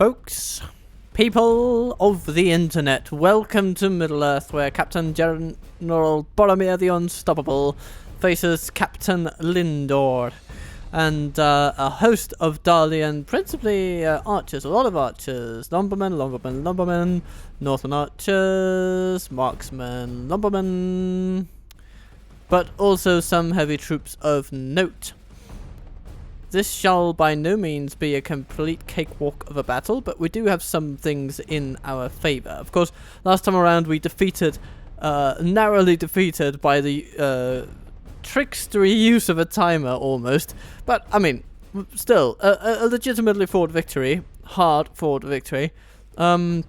Folks, people of the internet, welcome to Middle-earth, where Captain General Boromir the Unstoppable faces Captain Lindor, and a host of Darlian, principally archers, a lot of archers, lumbermen, northern archers, marksmen, lumbermen, but also some heavy troops of note. This shall by no means be a complete cakewalk of a battle, but we do have some things in our favour. Of course, last time around we narrowly defeated by the trickstery use of a timer almost. But, I mean, still, a legitimately fought victory, hard fought victory, of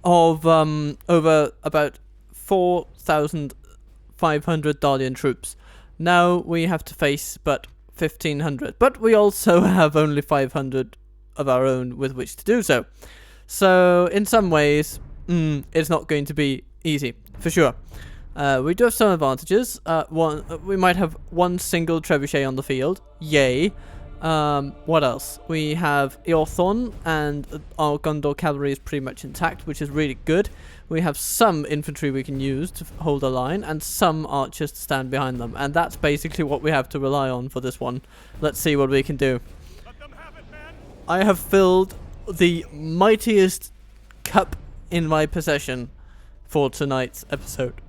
over about 4,500 Darlian troops. Now we have to face but 1,500, but we also have only 500 of our own with which to do so. So in some ways, it's not going to be easy, for sure. We do have some advantages. We might have one single trebuchet on the field. Yay. What else? We have Eorthon, and our Gondor cavalry is pretty much intact, which is really good. We have some infantry we can use to hold a line, and some archers to stand behind them. And that's basically what we have to rely on for this one. Let's see what we can do. Let them have it, man. I have filled the mightiest cup in my possession for tonight's episode.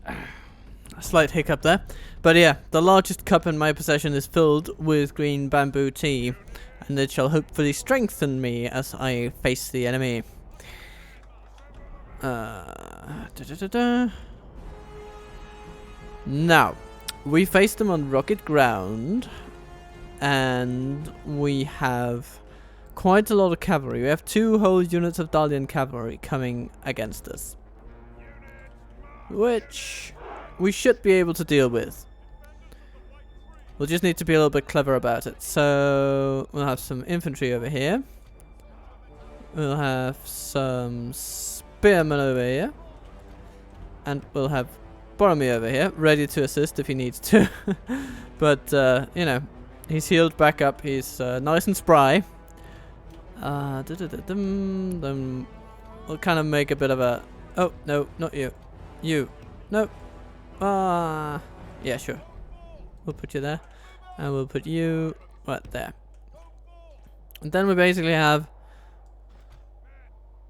A slight hiccup there. But yeah, the largest cup in my possession is filled with green bamboo tea, and it shall hopefully strengthen me as I face the enemy. Now, we face them on rocket ground, and we have quite a lot of cavalry. We have 2 whole units of Darlian cavalry coming against us, which we should be able to deal with. We'll just need to be a little bit clever about it. So we'll have some infantry over here. We'll have some spearmen over here. And we'll have Boromir over here, ready to assist if he needs to. But, you know, he's healed back up. He's nice and spry. Then we'll kind of make a bit of a... Oh, no, not you. You. No. Yeah, sure. We'll put you there. And we'll put you right there. And then we basically have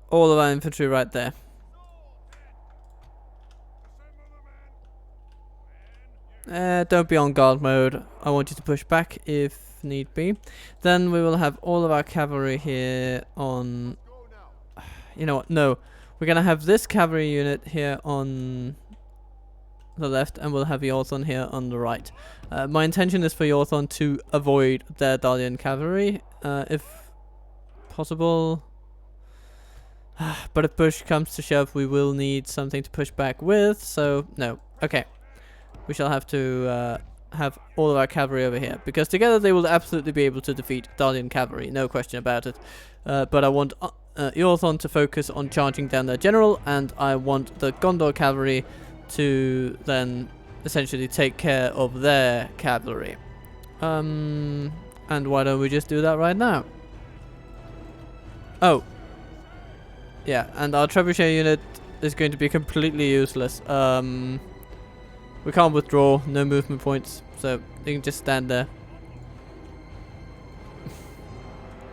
all of our infantry right there. Don't be on guard mode. I want you to push back if need be. Then we will have all of our cavalry here on... You know what? No. We're going to have this cavalry unit here on the left, and we'll have Eorthon here on the right. My intention is for Eorthon to avoid their Darlian cavalry, if possible. But if push comes to shove, we will need something to push back with, so no. Okay. We shall have to have all of our cavalry over here, because together they will absolutely be able to defeat Darlian cavalry, no question about it. But I want Eorthon to focus on charging down their general, and I want the Gondor cavalry to then essentially take care of their cavalry. And why don't we just do that right now? Oh. Yeah, and our trebuchet unit is going to be completely useless. We can't withdraw, no movement points, so you can just stand there.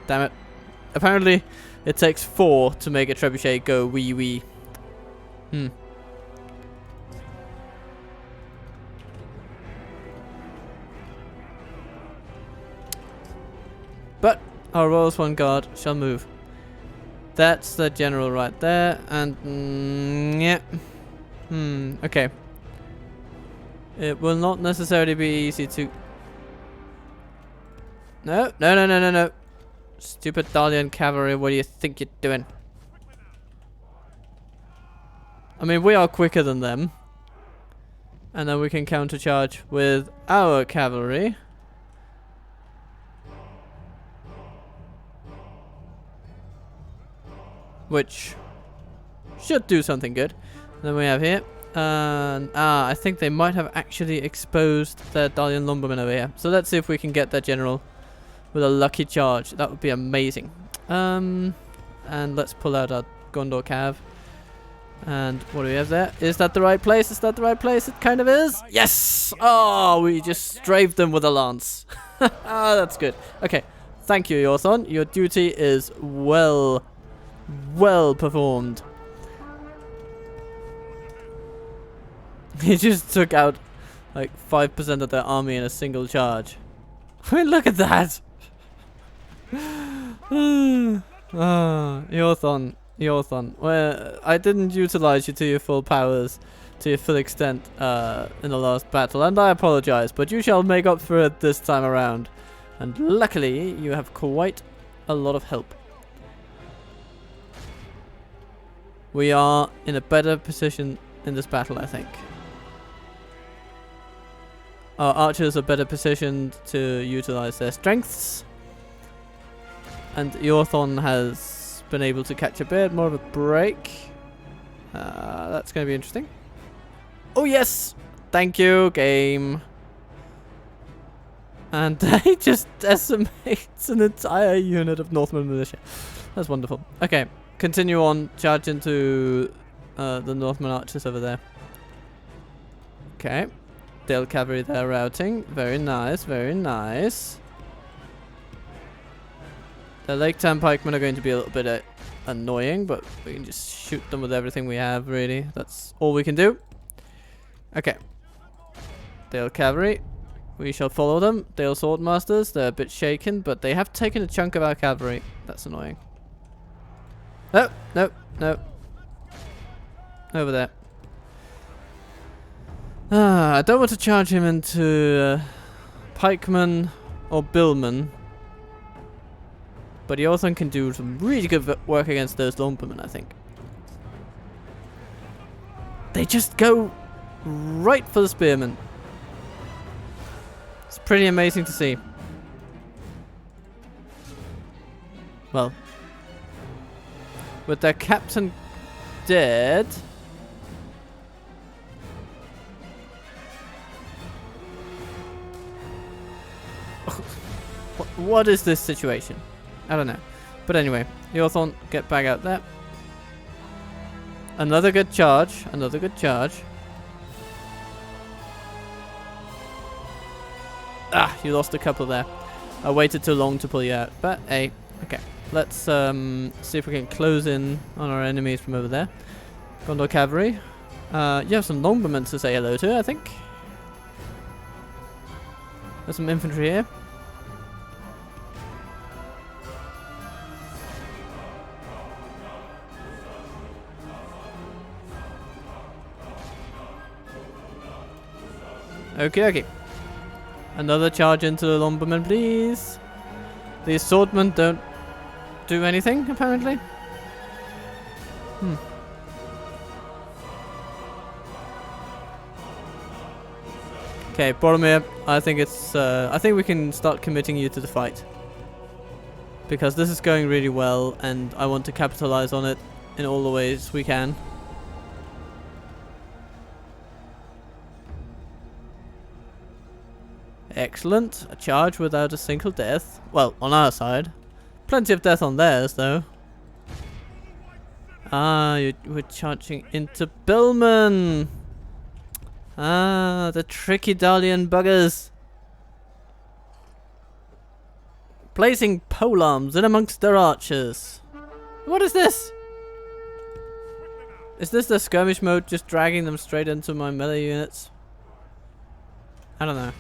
Damn it. Apparently, it takes 4 to make a trebuchet go wee. But our Royal Swan Guard shall move. That's the general right there, and yeah. Okay. It will not necessarily be easy to... No. Stupid Darlian cavalry, what do you think you're doing? I mean, we are quicker than them. And then we can countercharge with our cavalry. Which should do something good. Then we have here And I think they might have actually exposed their Dalian lumbermen over here. So let's see if we can get their general with a lucky charge. That would be amazing. And let's pull out our Gondor cav. And what do we have there? Is that the right place? Is that the right place? It kind of is. Yes! Oh, we just strafed them with a lance. Ah, that's good. Okay. Thank you, Yorthon. Your duty is well performed. He just took out like 5% of their army in a single charge. I mean, look at that! Yorthon. Well, I didn't utilize you to your full powers, to your full extent in the last battle, and I apologize, but you shall make up for it this time around. And luckily, you have quite a lot of help. We are in a better position in this battle, I think. Our archers are better positioned to utilize their strengths. And Yorthon has been able to catch a bit more of a break. That's going to be interesting. Oh yes! Thank you, game. And he just decimates an entire unit of Northman militia. That's wonderful. Okay, continue on. Charge into the Northman archers over there. Okay. Dale cavalry there routing. Very nice, very nice. The Lake Town pikemen are going to be a little bit annoying, but we can just shoot them with everything we have, really. That's all we can do. Okay. Dale cavalry. We shall follow them. Dale swordmasters. They're a bit shaken, but they have taken a chunk of our cavalry. That's annoying. No, no, no. Over there. I don't want to charge him into pikemen or billmen, but he also can do some really good work against those lumbermen, I think. They just go right for the spearmen. It's pretty amazing to see. Well, with their captain dead, what is this situation? I don't know. But anyway, Yorthon, get back out there. Another good charge. Another good charge. Ah, you lost a couple there. I waited too long to pull you out. But hey, okay. Let's see if we can close in on our enemies from over there. Gondor cavalry. You have some lumbermen to say hello to, I think. There's some infantry here. Okay, okay. Another charge into the lumbermen, please. These swordmen don't do anything, apparently. Okay, Boromir, I think it's I think we can start committing you to the fight. Because this is going really well and I want to capitalize on it in all the ways we can. Excellent. A charge without a single death. Well, on our side. Plenty of death on theirs, though. Ah, we're charging into billmen. Ah, the tricky Dalian buggers. Placing polearms in amongst their archers. What is this? Is this the skirmish mode just dragging them straight into my melee units? I don't know.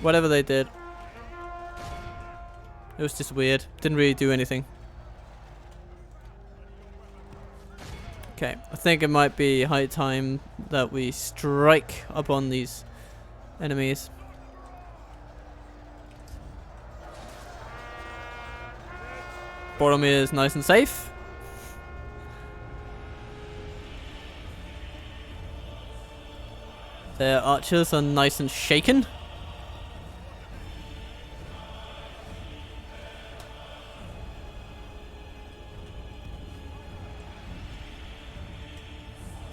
Whatever they did. It was just weird. Didn't really do anything. Okay, I think it might be high time that we strike upon these enemies. Boromir is nice and safe. Their archers are nice and shaken.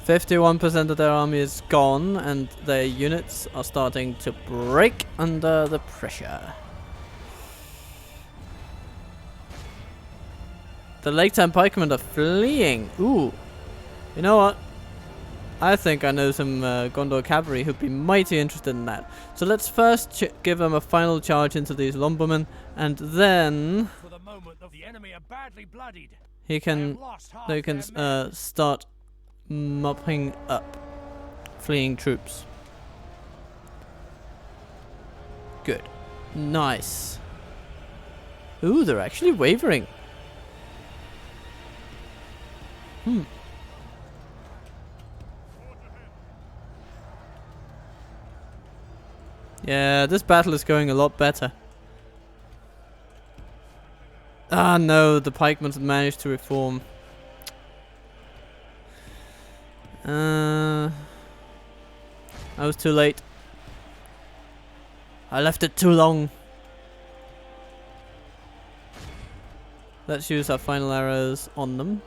51% of their army is gone, and their units are starting to break under the pressure. The Lake Town pikemen are fleeing. Ooh. You know what? I think I know some Gondor cavalry who'd be mighty interested in that. So let's first give them a final charge into these lumbermen, and then For the moment, the enemy are badly bloodied. they can start mopping up fleeing troops. Good. Nice. Ooh, they're actually wavering. Yeah, this battle is going a lot better. Ah no, the pikemen have managed to reform. I was too late. I left it too long. Let's use our final arrows on them.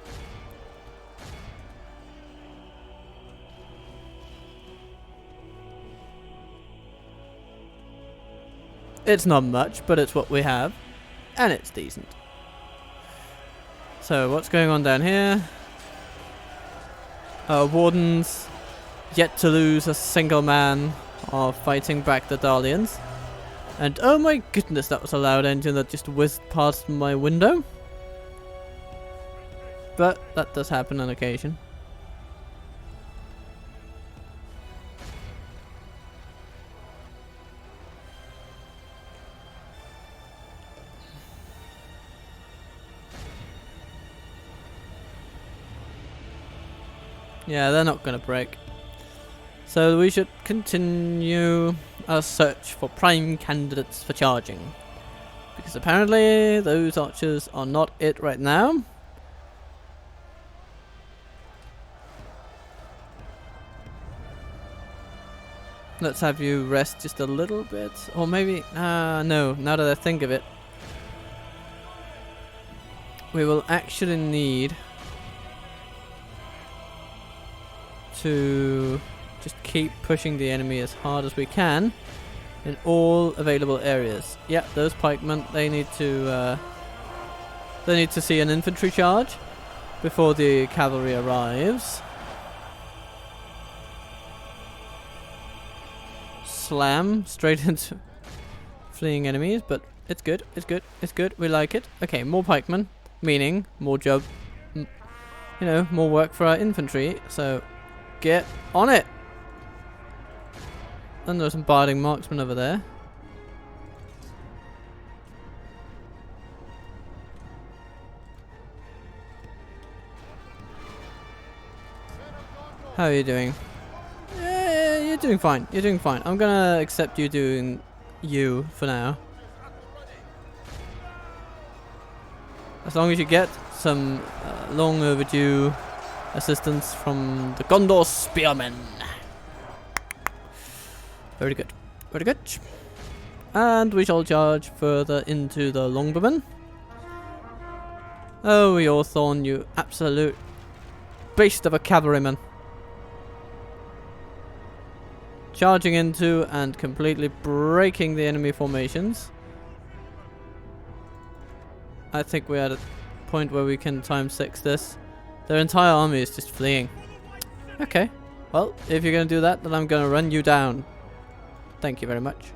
It's not much, but it's what we have. And it's decent. So, what's going on down here? Our wardens, yet to lose a single man, are fighting back the dalliance. And oh my goodness, that was a loud engine that just whizzed past my window. But that does happen on occasion. Yeah, they're not gonna break. So we should continue our search for prime candidates for charging. Because apparently those archers are not it right now. Let's have you rest just a little bit. Or maybe, no, now that I think of it. We will actually need to just keep pushing the enemy as hard as we can in all available areas. Yeah, those pikemen, they need to see an infantry charge before the cavalry arrives. Slam straight into fleeing enemies, but it's good, it's good, it's good, we like it. Okay, more pikemen, meaning more job, you know, more work for our infantry, so get on it! And there's some barding marksmen over there. How are you doing? Yeah, you're doing fine. You're doing fine. I'm gonna accept you doing you for now. As long as you get some long overdue assistance from the Gondor spearmen. Very good. Very good. And we shall charge further into the longbowmen. Oh, Yorthorn, you absolute beast of a cavalryman. Charging into and completely breaking the enemy formations. I think we're at a point where we can time 6 this. Their entire army is just fleeing. Okay. Well, if you're going to do that, then I'm going to run you down. Thank you very much.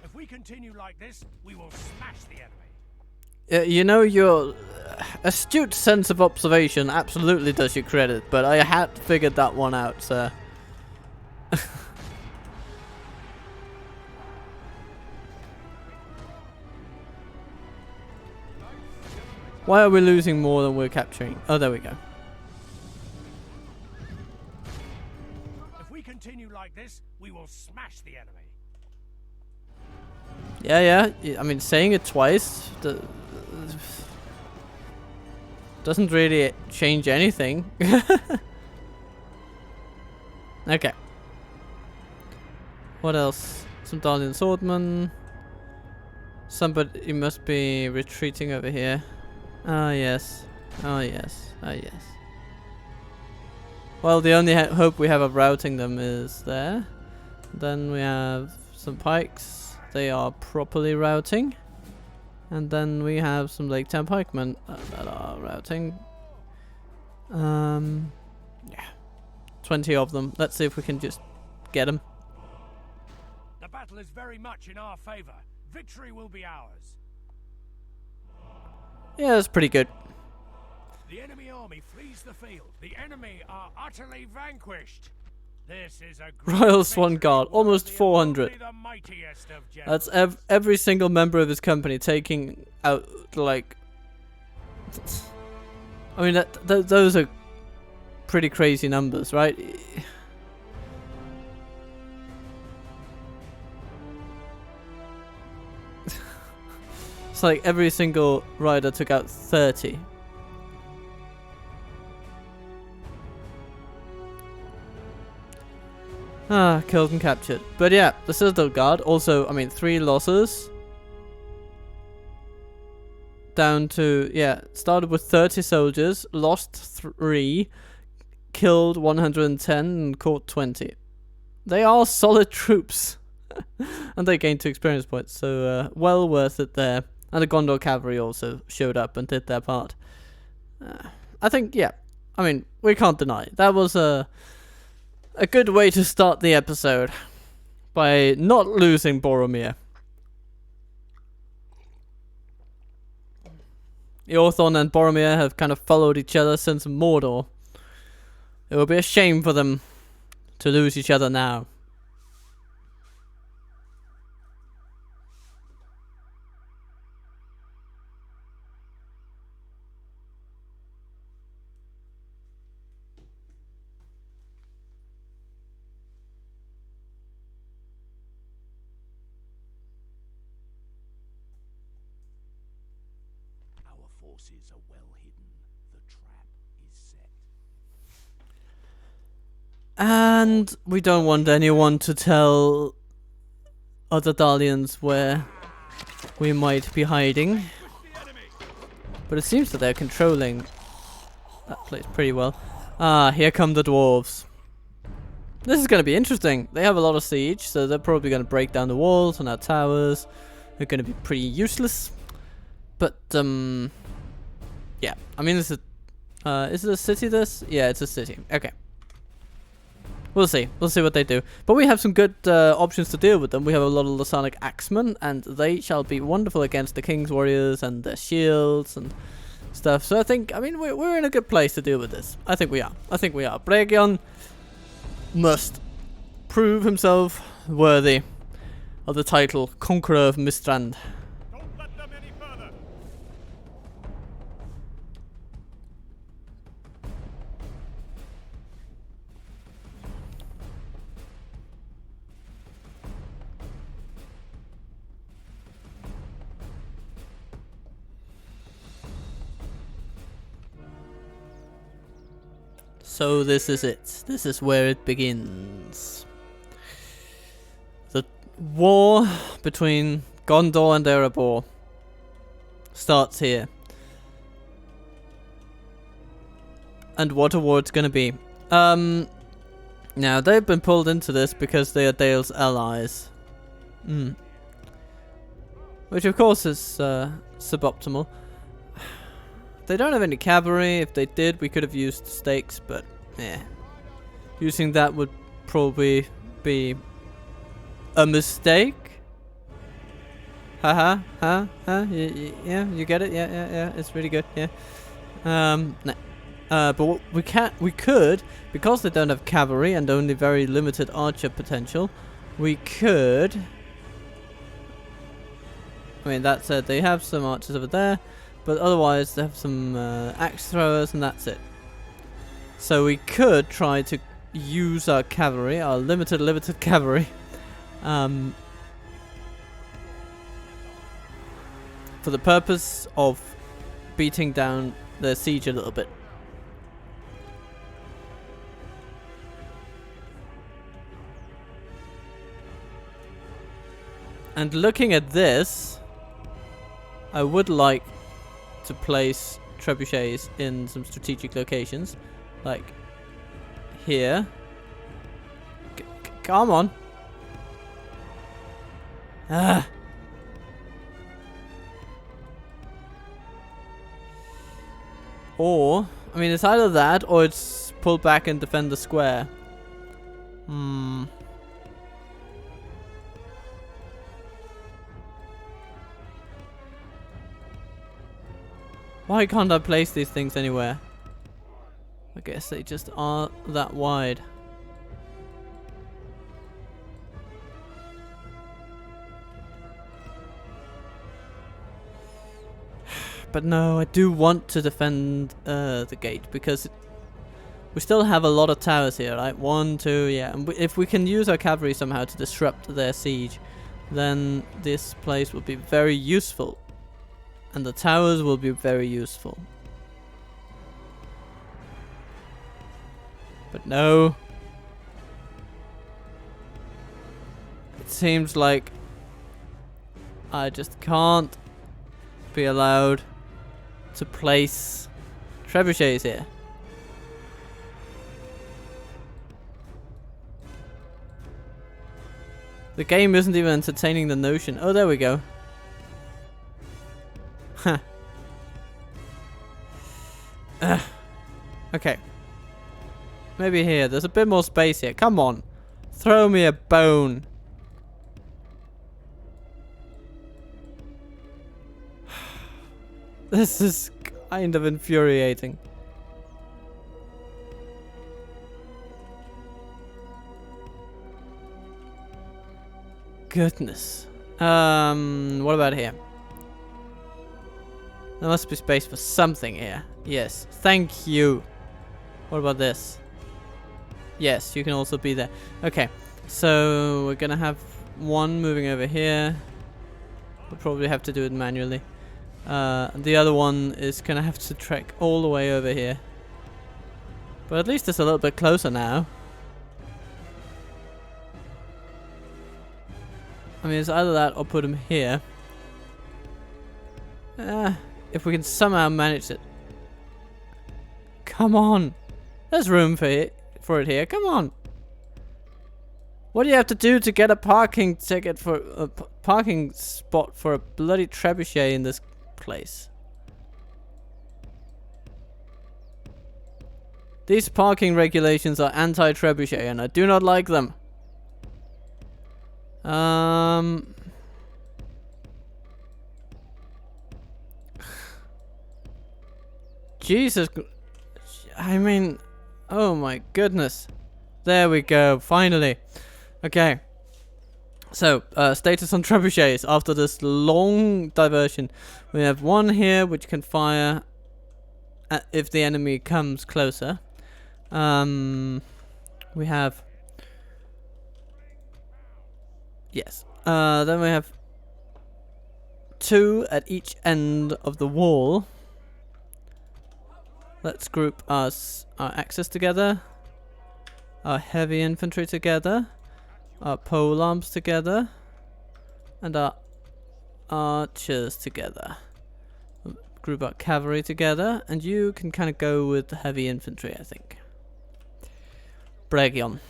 If we continue like this, we will smash the enemy. You know, your astute sense of observation absolutely does you credit, but I had figured that one out, sir. Why are we losing more than we're capturing? Oh, there we go. If we continue like this, we will smash the enemy. Yeah. I mean, saying it twice doesn't really change anything. Okay. What else? Some Darlian swordmen. Somebody must be retreating over here. Ah, yes. Oh, yes. Oh, yes. Well, the only hope we have of routing them is there. Then we have some pikes. They are properly routing. And then we have some Lake Town pikemen that are routing. Yeah. 20 of them. Let's see if we can just get them. The battle is very much in our favor. Victory will be ours. Yeah, that's pretty good. The enemy army flees the field. The enemy are utterly vanquished. This is a great Royal Swan victory, Guard, almost worthy of 400. only the mightiest of That's generals. every single member of his company taking out, like... I mean, those are pretty crazy numbers, right? It's like every single rider took out 30. Ah, killed and captured. But yeah, the Citadel Guard also, I mean, 3 losses. Down to, yeah, started with 30 soldiers, lost 3, killed 110 and caught 20. They are solid troops. And they gained 2 experience points, so well worth it there. And the Gondor cavalry also showed up and did their part. I think, yeah, I mean, we can't deny it. That was a good way to start the episode by not losing Boromir. Eorthon and Boromir have kind of followed each other since Mordor. It would be a shame for them to lose each other now. Forces are well hidden. The trap is set. And we don't want anyone to tell other dalliance where we might be hiding. But it seems that they're controlling that place pretty well. Ah, here come the dwarves. This is going to be interesting. They have a lot of siege, so they're probably going to break down the walls and our towers. They're going to be pretty useless. But, yeah, I mean, this is it a city, this? Yeah, it's a city. Okay. We'll see. We'll see what they do. But we have some good options to deal with them. We have a lot of Lasonic Axemen, and they shall be wonderful against the King's Warriors and their shields and stuff. So I think, I mean, we're in a good place to deal with this. I think we are. I think we are. Bregion must prove himself worthy of the title Conqueror of Mistrand. Don't let them any further. So this is it. This is where it begins. The war between Gondor and Erebor starts here. And what a war it's gonna be. Now they've been pulled into this because they are Dale's allies. Which of course is suboptimal. They don't have any cavalry. If they did, we could have used stakes, but yeah. Using that would probably be a mistake. Haha, yeah, you get it? Yeah, it's really good, yeah. No. But what we could, because they don't have cavalry and only very limited archer potential, we could, I mean, that said, they have some archers over there, but otherwise they have some axe throwers and that's it. So we could try to use our cavalry, our limited cavalry, for the purpose of beating down their siege a little bit. And looking at this, I would like to place trebuchets in some strategic locations, like here. Come on. Ah. Or, I mean, it's either that or it's pull back and defend the square. Why can't I place these things anywhere? I guess they just aren't that wide. But no, I do want to defend the gate because we still have a lot of towers here, right? 1, 2, yeah. And if we can use our cavalry somehow to disrupt their siege, then this place will be very useful. And the towers will be very useful. But no. It seems like I just can't be allowed to place trebuchets here. The game isn't even entertaining the notion. Oh, there we go. Huh. Okay. Maybe here. There's a bit more space here. Come on. Throw me a bone. This is kind of infuriating. Goodness. What about here? There must be space for something here. Yes. Thank you. What about this? Yes, you can also be there. Okay. So we're gonna have one moving over here. We'll probably have to do it manually. The other one is gonna have to trek all the way over here. But at least it's a little bit closer now. I mean, it's either that or put him here. If we can somehow manage it. Come on. There's room for it here. Come on. What do you have to do to get a parking ticket for a parking spot for a bloody trebuchet in this place? These parking regulations are anti-trebuchet and I do not like them. Jesus, I mean, oh my goodness. There we go, finally. Okay. So, status on trebuchets after this long diversion. We have one here which can fire if the enemy comes closer. We have... Yes. Then we have 2 at each end of the wall. Let's group our axes together. Our heavy infantry together. Our pole arms together. And our archers together. Group our cavalry together. And you can kind of go with the heavy infantry, I think. Bragion.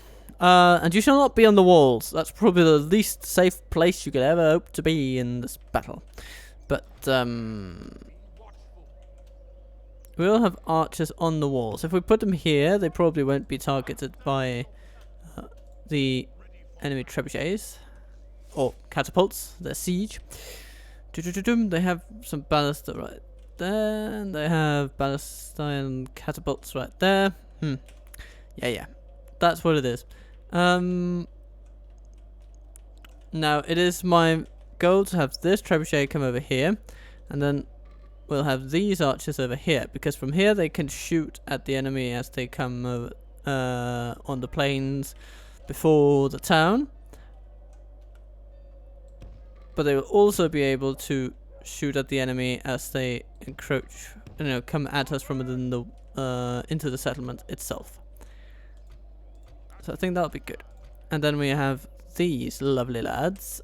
And you shall not be on the walls. That's probably the least safe place you could ever hope to be in this battle. But, we'll have archers on the walls. If we put them here, they probably won't be targeted by the enemy trebuchets. Or catapults. They're siege. They have some ballista right there. And they have ballista and catapults right there. Yeah. That's what it is. Now, it is my goal to have this trebuchet come over here. And then we'll have these archers over here. Because from here they can shoot at the enemy as they come over on the plains before the town. But they will also be able to shoot at the enemy as they encroach, come at us from within the into the settlement itself. So I think that'll be good. And then we have these lovely lads.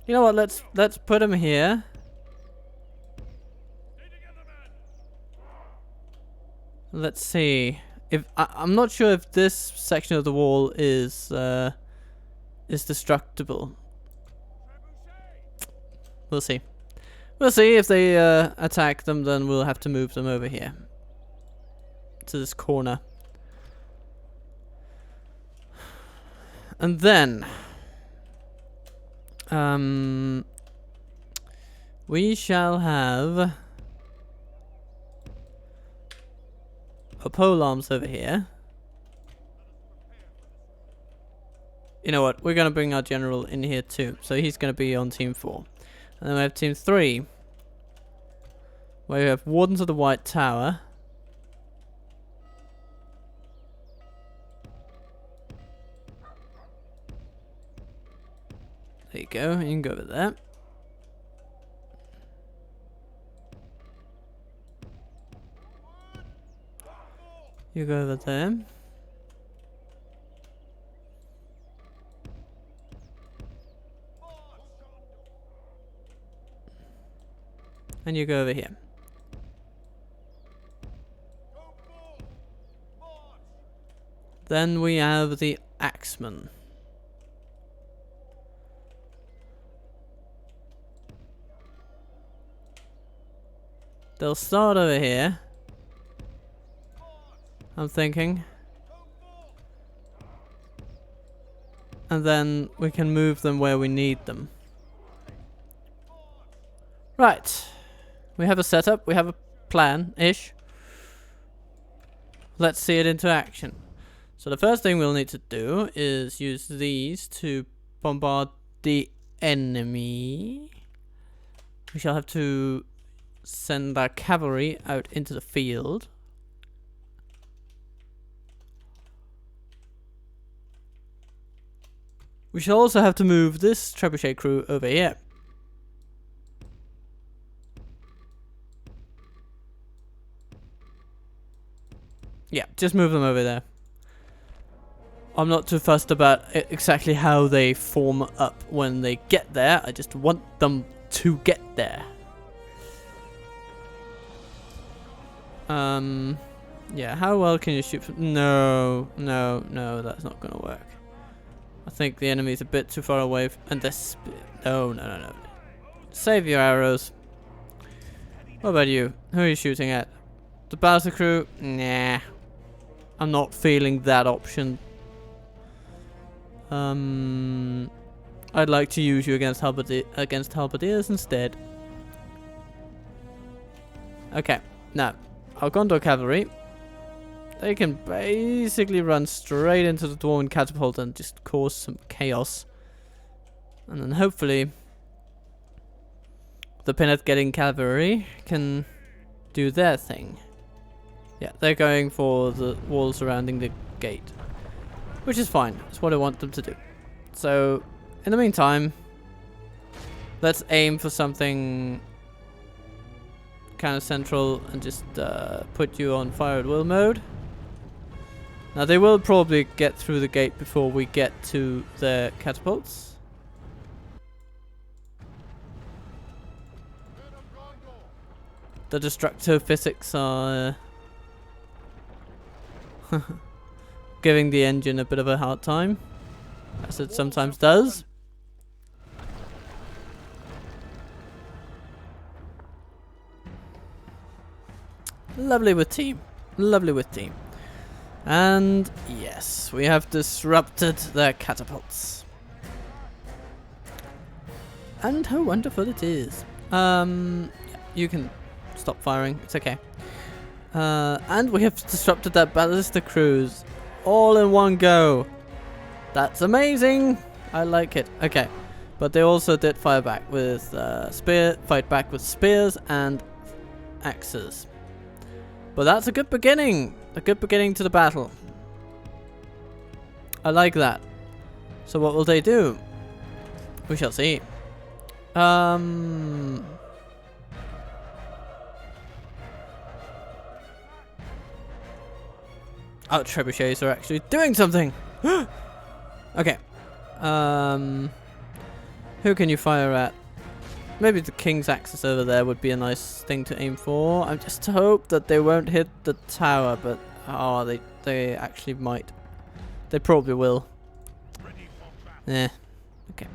You know what? Let's put him here. Let's see. If I'm not sure if this section of the wall is destructible. We'll see. We'll see if they attack them. Then we'll have to move them over here to this corner, and then we shall have a pole arms over here. You know what? We're gonna bring our general in here too, so he's gonna be on team 4, and then we have team 3, where we have Wardens of the White Tower. There you go. You can go over there. You go over there. And you go over here. Then we have the Axemen. They'll start over here, I'm thinking. And then we can move them where we need them. Right. We have a setup, we have a plan-ish. Let's see it into action. So the first thing we'll need to do is use these to bombard the enemy. We shall have to send our cavalry out into the field. We shall also have to move this trebuchet crew over here. Yeah, just move them over there. I'm not too fussed about exactly how they form up when they get there. I just want them to get there. Yeah, how well can you shoot from... No, that's not gonna work. I think the enemy's a bit too far away and this... No. Save your arrows. What about you? Who are you shooting at? The battle crew? Nah. I'm not feeling that option. I'd like to use you against halberdiers instead. Okay, now our Gondor cavalry, they can basically run straight into the Dwarven catapult and just cause some chaos. And then hopefully the Pinnet getting cavalry can do their thing. Yeah, they're going for the wall surrounding the gate, which is fine. It's what I want them to do. So, in the meantime, let's aim for something kind of central and just put you on fire at will mode. Now, they will probably get through the gate before we get to their catapults. The destructive physics are giving the engine a bit of a hard time, as it sometimes does. Lovely with team. Lovely with team. And yes, we have disrupted their catapults. And how wonderful it is. You can stop firing, it's okay. And we have disrupted that ballista cruise all in one go. That's amazing. I like it. Okay, but they also did fight back with spears and axes. But that's a good beginning. A good beginning to the battle. I like that. So what will they do? We shall see. Oh, trebuchets are actually doing something. Okay. Who can you fire at? Maybe the King's Axis over there would be a nice thing to aim for. I just hope that they won't hit the tower, but oh, they actually might. They probably will. Yeah. Okay.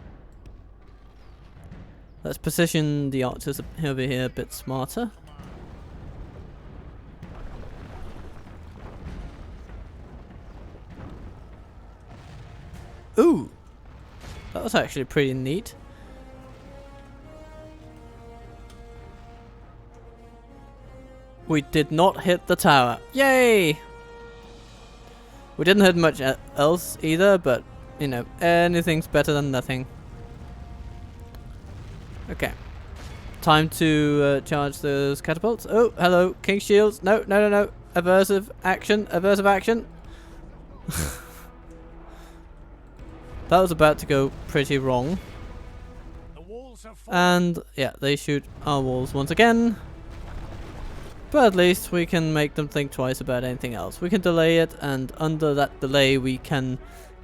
Let's position the archers over here a bit smarter. Ooh! That was actually pretty neat. We did not hit the tower. Yay! We didn't hit much else either, but, you know, anything's better than nothing. Okay. Time to charge those catapults. Oh, hello. King shields. No, no, no, no. Aversive action. Aversive action. That was about to go pretty wrong. And, yeah, they shoot our walls once again. But at least we can make them think twice about anything else. We can delay it, and under that delay we can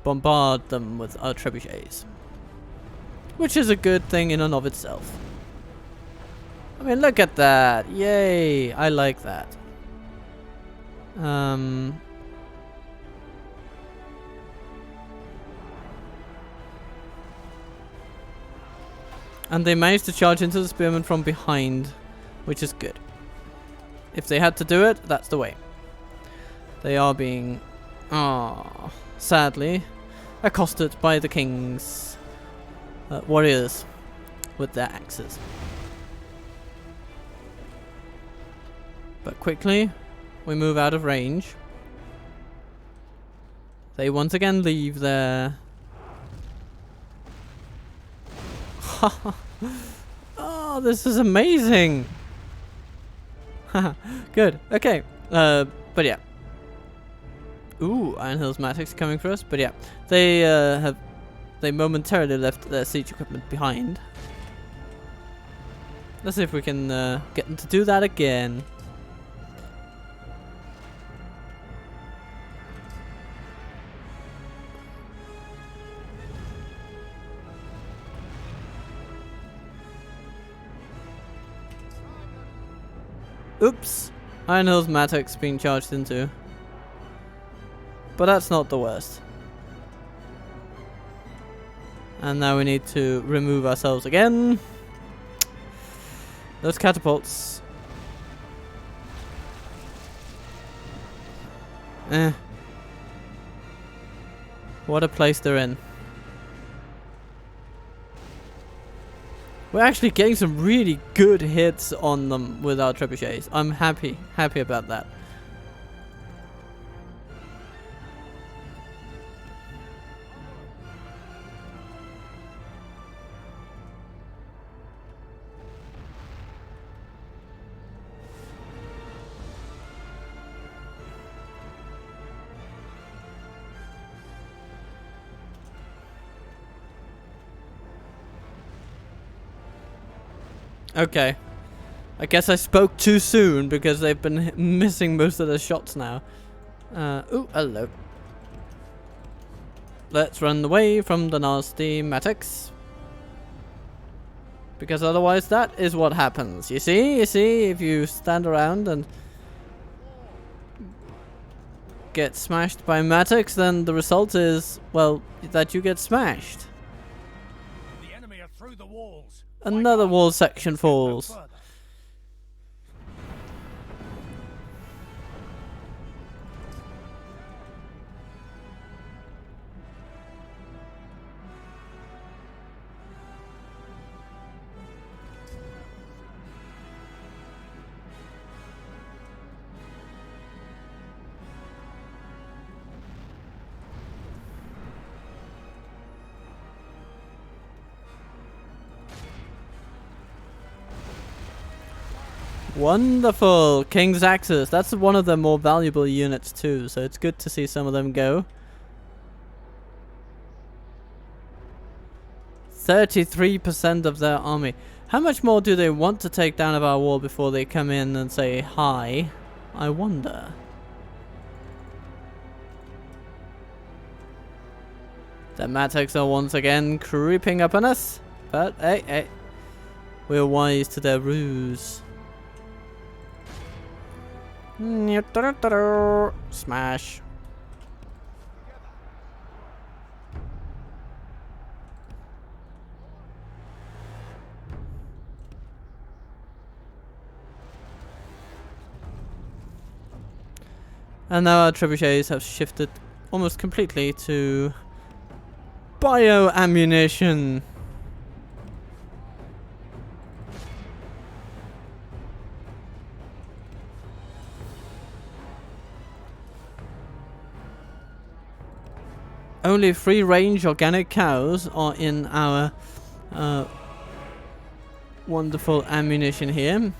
bombard them with our trebuchets. Which is a good thing in and of itself. I mean, look at that. Yay. I like that. And they managed to charge into the spearmen from behind, which is good. If they had to do it, that's the way. They are being, sadly, accosted by the king's warriors with their axes. But quickly, we move out of range. They once again leave their... Oh, this is amazing! Good, okay. But yeah. Ooh, Iron Hills Matics coming for us. But yeah, they momentarily left their siege equipment behind. Let's see if we can get them to do that again. Oops. Iron Hills Matic's being charged into. But that's not the worst. And now we need to remove ourselves again. Those catapults. What a place they're in. We're actually getting some really good hits on them with our trebuchets. I'm happy about that. Okay. I guess I spoke too soon because they've been missing most of their shots now. Ooh, hello. Let's run away from the nasty Matics. Because otherwise that is what happens. You see, if you stand around and get smashed by Matics, then the result is, well, that you get smashed. The enemy are through the walls. Another wall section falls. Wonderful! King's Axis. That's one of the more valuable units too, so it's good to see some of them go. 33% of their army. How much more do they want to take down of our wall before they come in and say hi? I wonder. The Matics are once again creeping up on us. But hey, hey. We're wise to their ruse. Smash. And now our trebuchets have shifted almost completely to bio ammunition. Only free-range organic cows are in our wonderful ammunition here.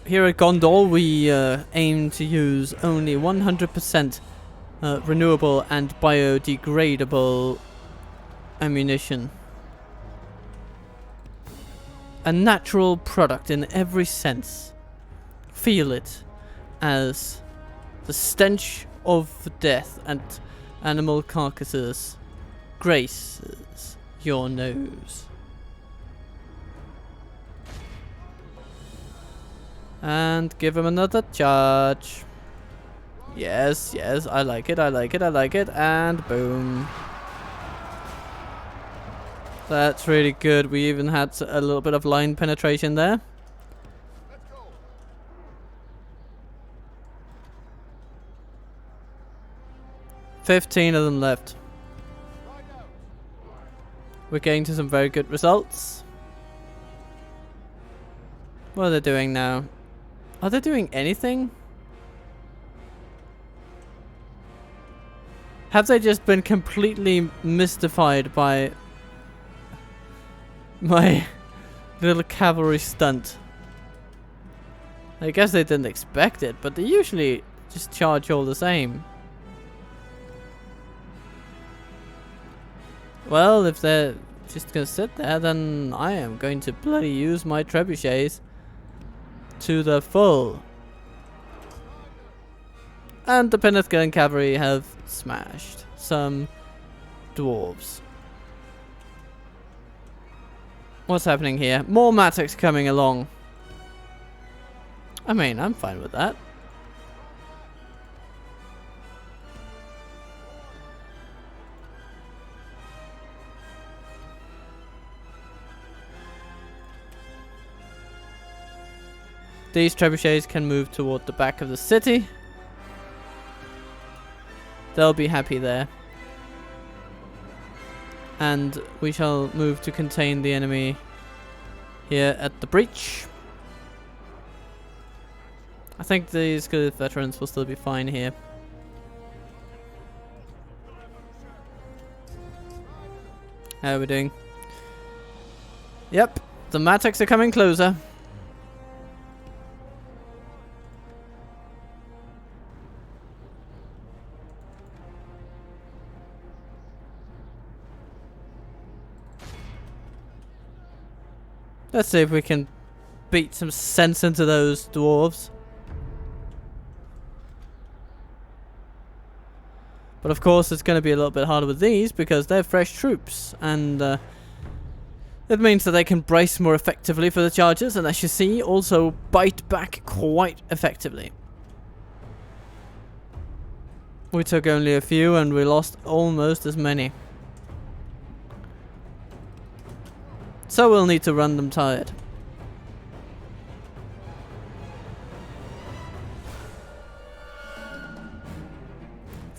Here at Gondor, we aim to use only 100% renewable and biodegradable ammunition. A natural product in every sense. Feel it as the stench of death and animal carcasses graces your nose. And give him another charge. Yes, yes, I like it, I like it, I like it. And boom. That's really good. We even had a little bit of line penetration there. Let's go. 15 of them left. Right out. We're getting to some very good results. What are they doing now? Are they doing anything? Have they just been completely mystified by my little cavalry stunt? I guess they didn't expect it, but they usually just charge all the same. Well, if they're just gonna sit there, then I am going to bloody use my trebuchets to the full. And the Penithgalen cavalry have smashed some dwarves. What's happening here? More Mattocks coming along. I mean, I'm fine with that. These trebuchets can move toward the back of the city. They'll be happy there. And we shall move to contain the enemy here at the breach. I think these good veterans will still be fine here. How are we doing? Yep, the Mattocks are coming closer. Let's see if we can beat some sense into those dwarves. But of course it's going to be a little bit harder with these because they're fresh troops, and it means that they can brace more effectively for the charges, and as you see, also bite back quite effectively. We took only a few and we lost almost as many. So we'll need to run them tired.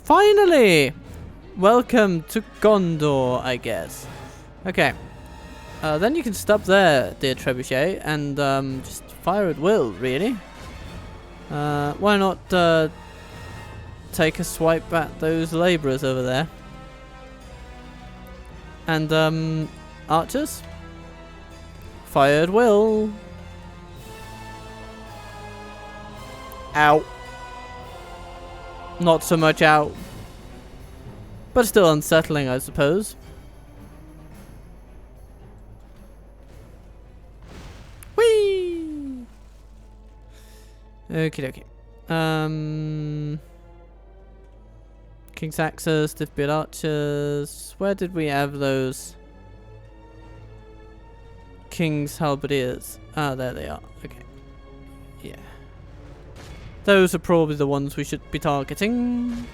Finally! Welcome to Gondor, I guess. Okay. Then you can stop there, dear Trebuchet, and just fire at will, really. Why not take a swipe at those labourers over there? And archers? Fire at will. Ow. Not so much out, but still unsettling, I suppose. Whee! Okie dokie. King's Axes, Stiff-Beard Archers. Where did we have those? King's Halberdiers. Ah, there they are. Okay. Yeah. Those are probably the ones we should be targeting.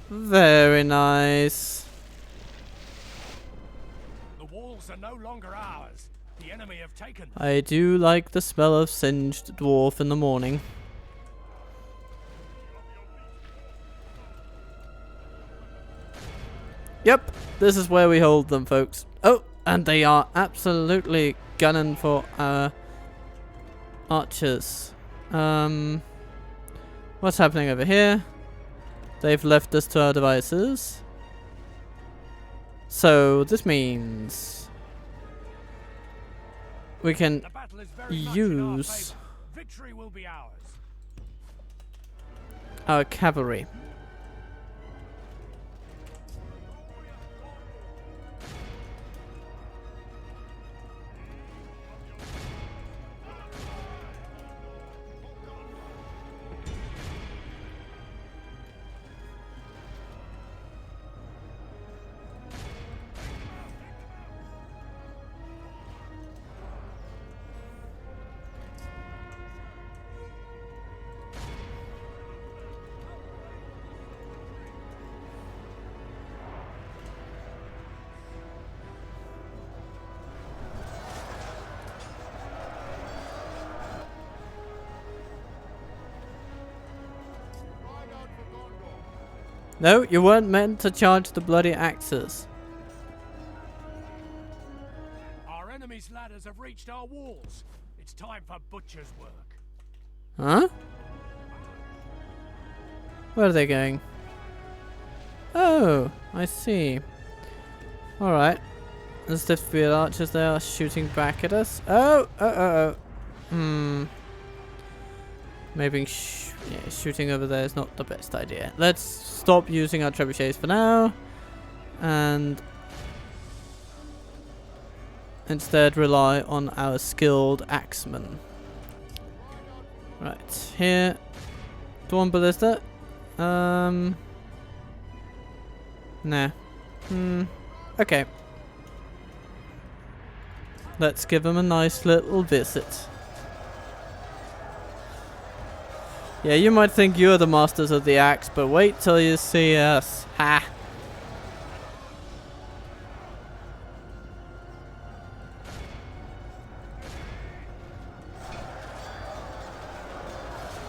Very nice. The walls are no longer ours. The enemy have taken them. I do like the smell of singed dwarf in the morning. Yep, this is where we hold them, folks. Oh, and they are absolutely gunning for our archers. What's happening over here? They've left us to our devices. So this means we can The battle is very much in our use favor. Victory will be ours. our cavalry. Ride out for Gondor. No, you weren't meant to charge the bloody axes. Our enemy's ladders have reached our walls. It's time for butcher's work. Huh? Where are they going? Oh, I see. Alright. The Stiff-Beard Archers there are shooting back at us. Oh, Maybe yeah, shooting over there is not the best idea. Let's stop using our trebuchets for now. And instead rely on our skilled axemen. Right, here. Dawn Ballista. Nah. Okay. Let's give them a nice little visit. Yeah, you might think you're the masters of the axe, but wait till you see us. Ha!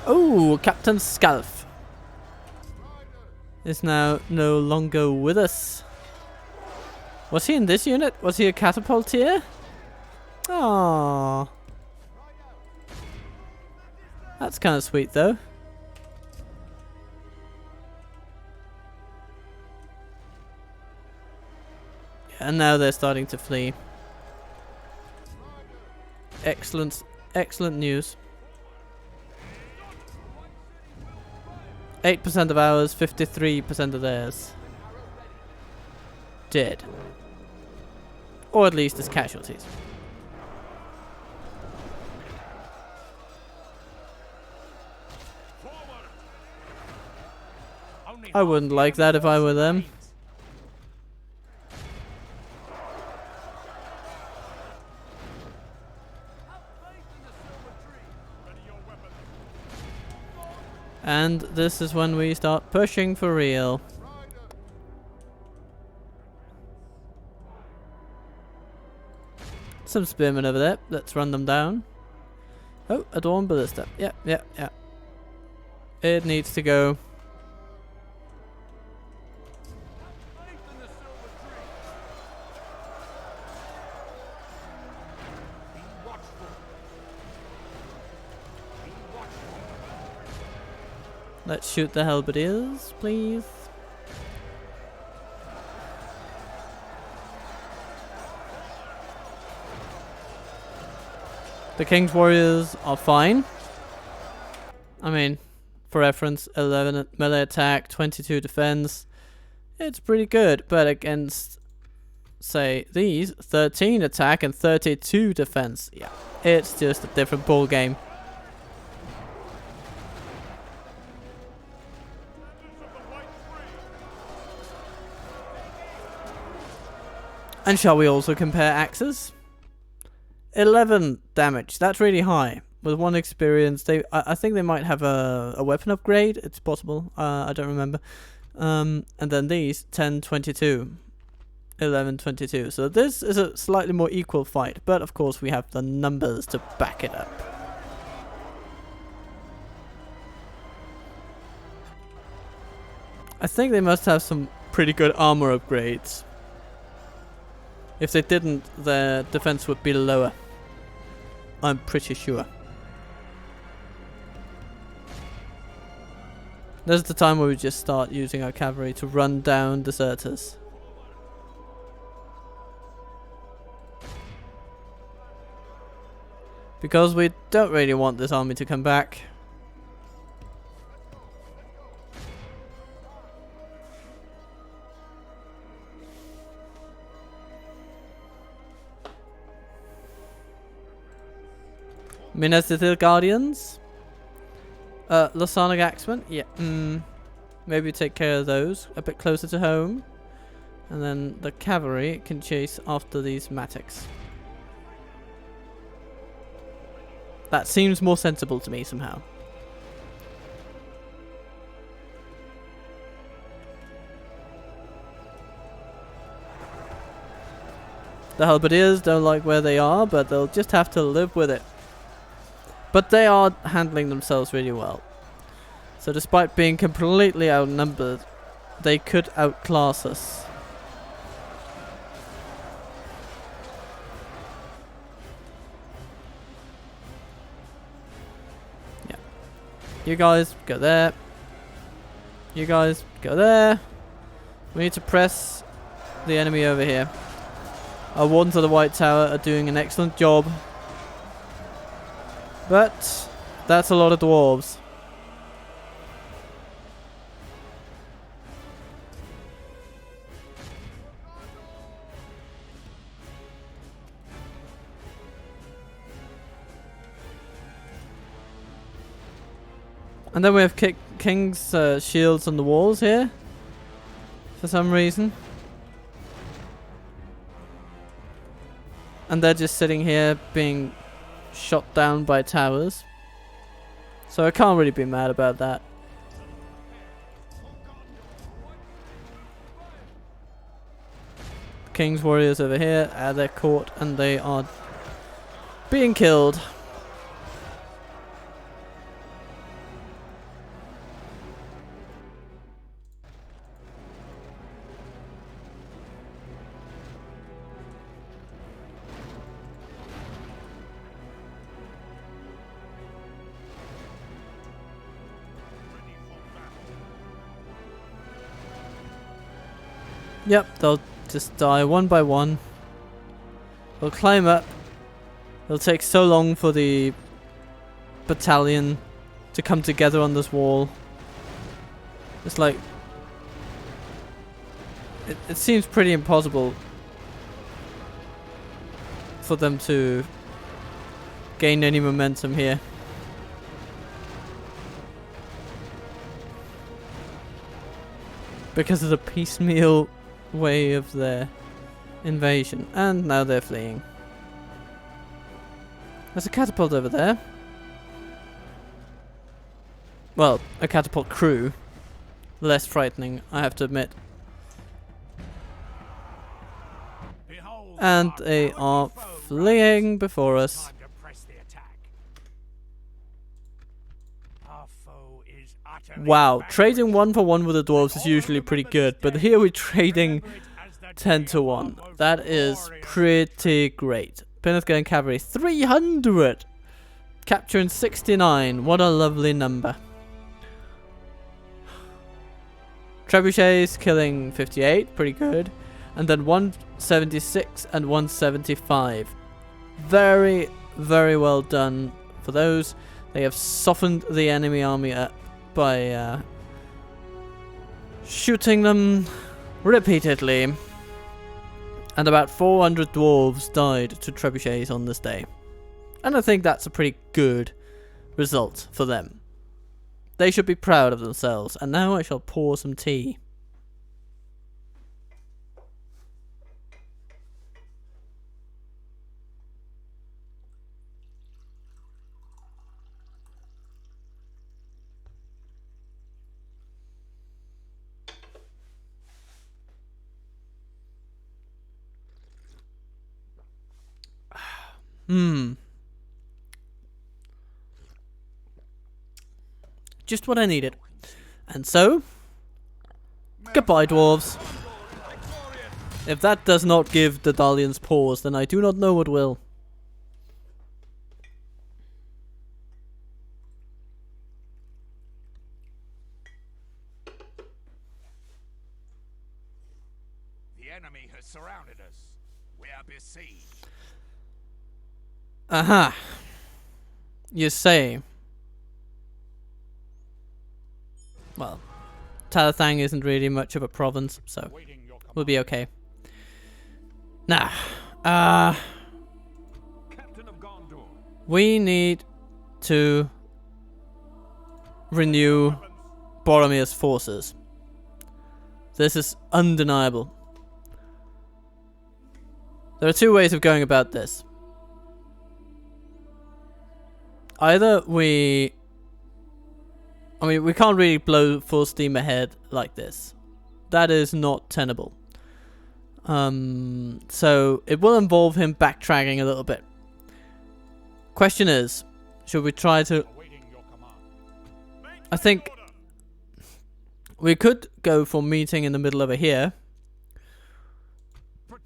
Oh, Captain Scalf is now no longer with us. Was he in this unit? Was he a catapultier? Aww. That's kind of sweet, though. Yeah, and now they're starting to flee. Excellent, excellent news. 8% of ours, 53% of theirs. Dead. Or at least as casualties. Only I wouldn't like that if I were them. And this is when we start pushing for real. Some spearmen over there. Let's run them down. Oh, a Dawn Ballista. Yeah. It needs to go. Let's shoot the halberdiers, please. The King's Warriors are fine. I mean, for reference, 11 melee attack, 22 defense. It's pretty good, but against, say, these, 13 attack and 32 defense. Yeah, it's just a different ball game. And shall we also compare axes? 11 damage. That's really high. With 1 experience, I think they might have a weapon upgrade. It's possible. I don't remember. And then these 10, 22, 11, 22. So this is a slightly more equal fight, but of course we have the numbers to back it up. I think they must have some pretty good armor upgrades. If they didn't, their defense would be lower. I'm pretty sure. This is the time where we just start using our cavalry to run down deserters. Because we don't really want this army to come back. Minas Tirith Guardians. Lasonic Axemen. Yeah. Maybe take care of those a bit closer to home. And then the cavalry can chase after these Matics. That seems more sensible to me somehow. The halberdiers don't like where they are, but they'll just have to live with it. But they are handling themselves really well. So despite being completely outnumbered, they could outclass us. Yeah. You guys go there. You guys go there. We need to press the enemy over here. Our wardens of the White Tower are doing an excellent job. But that's a lot of dwarves. And then we have King's shields on the walls here. For some reason. And they're just sitting here being shot down by towers. So I can't really be mad about that. King's warriors over here, they're caught and they are being killed. Yep, they'll just die one by one. They'll climb up. It'll take so long for the battalion to come together on this wall. It's like... It seems pretty impossible for them to gain any momentum here. Because of the piecemeal way of their invasion. And now they're fleeing. There's a catapult over there. Well, a catapult crew. Less frightening, I have to admit. And they are fleeing before us. Wow, trading 1 for 1 with the dwarves is usually pretty good, but here we're trading 10 to 1. That is pretty great. Penrith Cavalry 300, capturing 69. What a lovely number. Trebuchets killing 58, pretty good, and then 176 and 175. Very, very well done for those. They have softened the enemy army up by shooting them repeatedly, and about 400 dwarves died to trebuchets on this day, and I think that's a pretty good result for them. They should be proud of themselves. And now I shall pour some tea. Just what I needed. And so, goodbye, dwarves. If that does not give the dalliance pause, then I do not know what will. The enemy has surrounded us. We are besieged. Aha. You say. Well, Talathang isn't really much of a province, so we'll be okay. Nah. Captain of Gondor. We need to renew Boromir's forces. This is undeniable. There are two ways of going about this. Either we can't really blow full steam ahead like this. That is not tenable. So it will involve him backtracking a little bit. Question is, should we try to... I think we could go for meeting in the middle over here,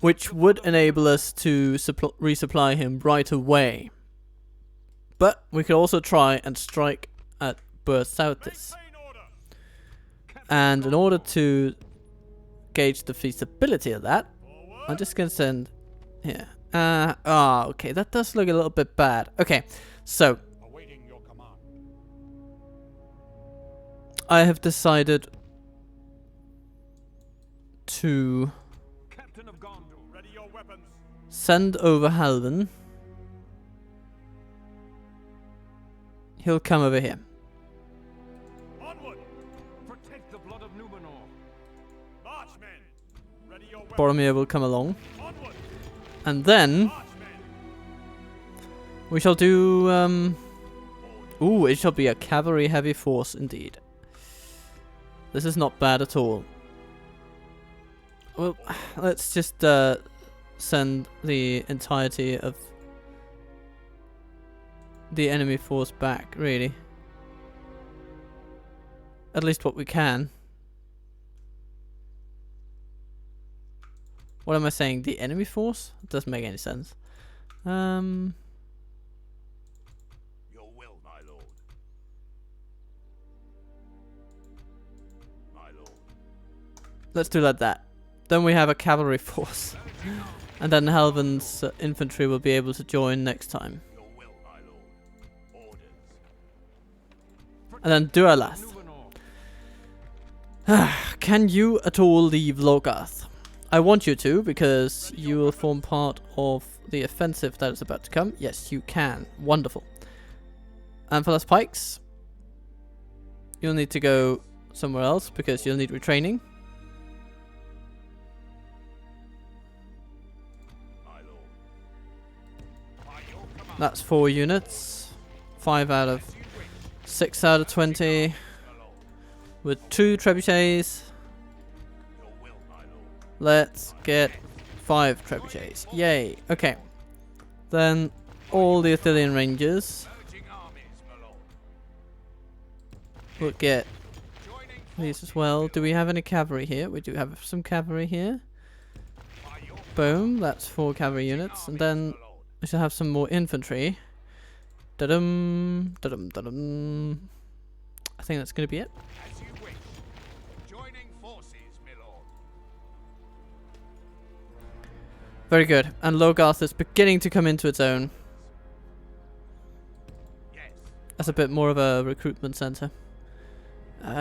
which would enable us to resupply him right away. But we could also try and strike at Southis. And in order to gauge the feasibility of that, I'm just gonna send here. Okay, that does look a little bit bad. Okay, so I have decided to send over Halvin. He'll come over here. Onward! Protect the blood of Numenor. Marchmen! Ready your weapons. Boromir will come along. Onward! And then we shall do ooh, it shall be a cavalry heavy force indeed. This is not bad at all. Well, let's just send the entirety of the enemy force back, really. At least what we can. What am I saying? The enemy force? It doesn't make any sense. Your will, my lord. My lord. Let's do like that. Then we have a cavalry force. And then Halvin's infantry will be able to join next time. Your will, my lord. Orders. And then Dualath. Can you at all leave Logarth? I want you to, because you will form part of the offensive that is about to come. Yes, you can. Wonderful. And for those pikes, you'll need to go somewhere else because you'll need retraining. That's 4 units. 5 out of 6 out of 20. With 2 trebuchets. Let's get 5 trebuchets. Yay. Okay. Then all the Athelian Rangers will get these as well. Do we have any cavalry here? We do have some cavalry here. Boom. That's 4 cavalry units. And then we shall have some more infantry. Da-dum. Da-dum. Da-dum. I think that's going to be it. As you wish. Joining forces, my lord. Very good. And Logarth is beginning to come into its own. Yes. That's a bit more of a recruitment center.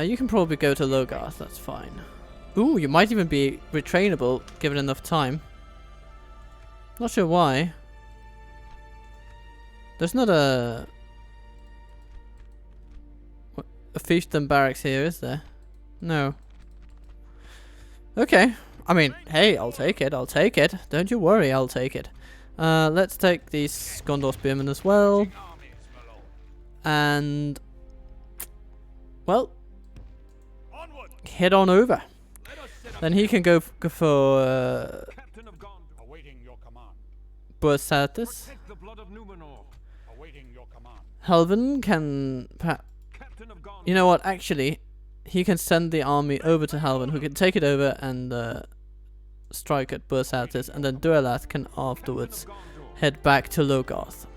You can probably go to Logarth, that's fine. Ooh, you might even be retrainable given enough time. Not sure why. There's not a fiefdom barracks here, is there? No. Okay. I mean, hey, I'll take it. I'll take it. Don't you worry, I'll take it. Let's take these Gondor spearmen as well. And well, head on over. Then he can go for Bursatis. blood of Numenor. Awaiting your command. Helvin can... Captain of Gondor. You know what, actually, he can send the army over to Helvin, who can take it over and strike at Bursatis, and then Duelath can afterwards head back to Logarth.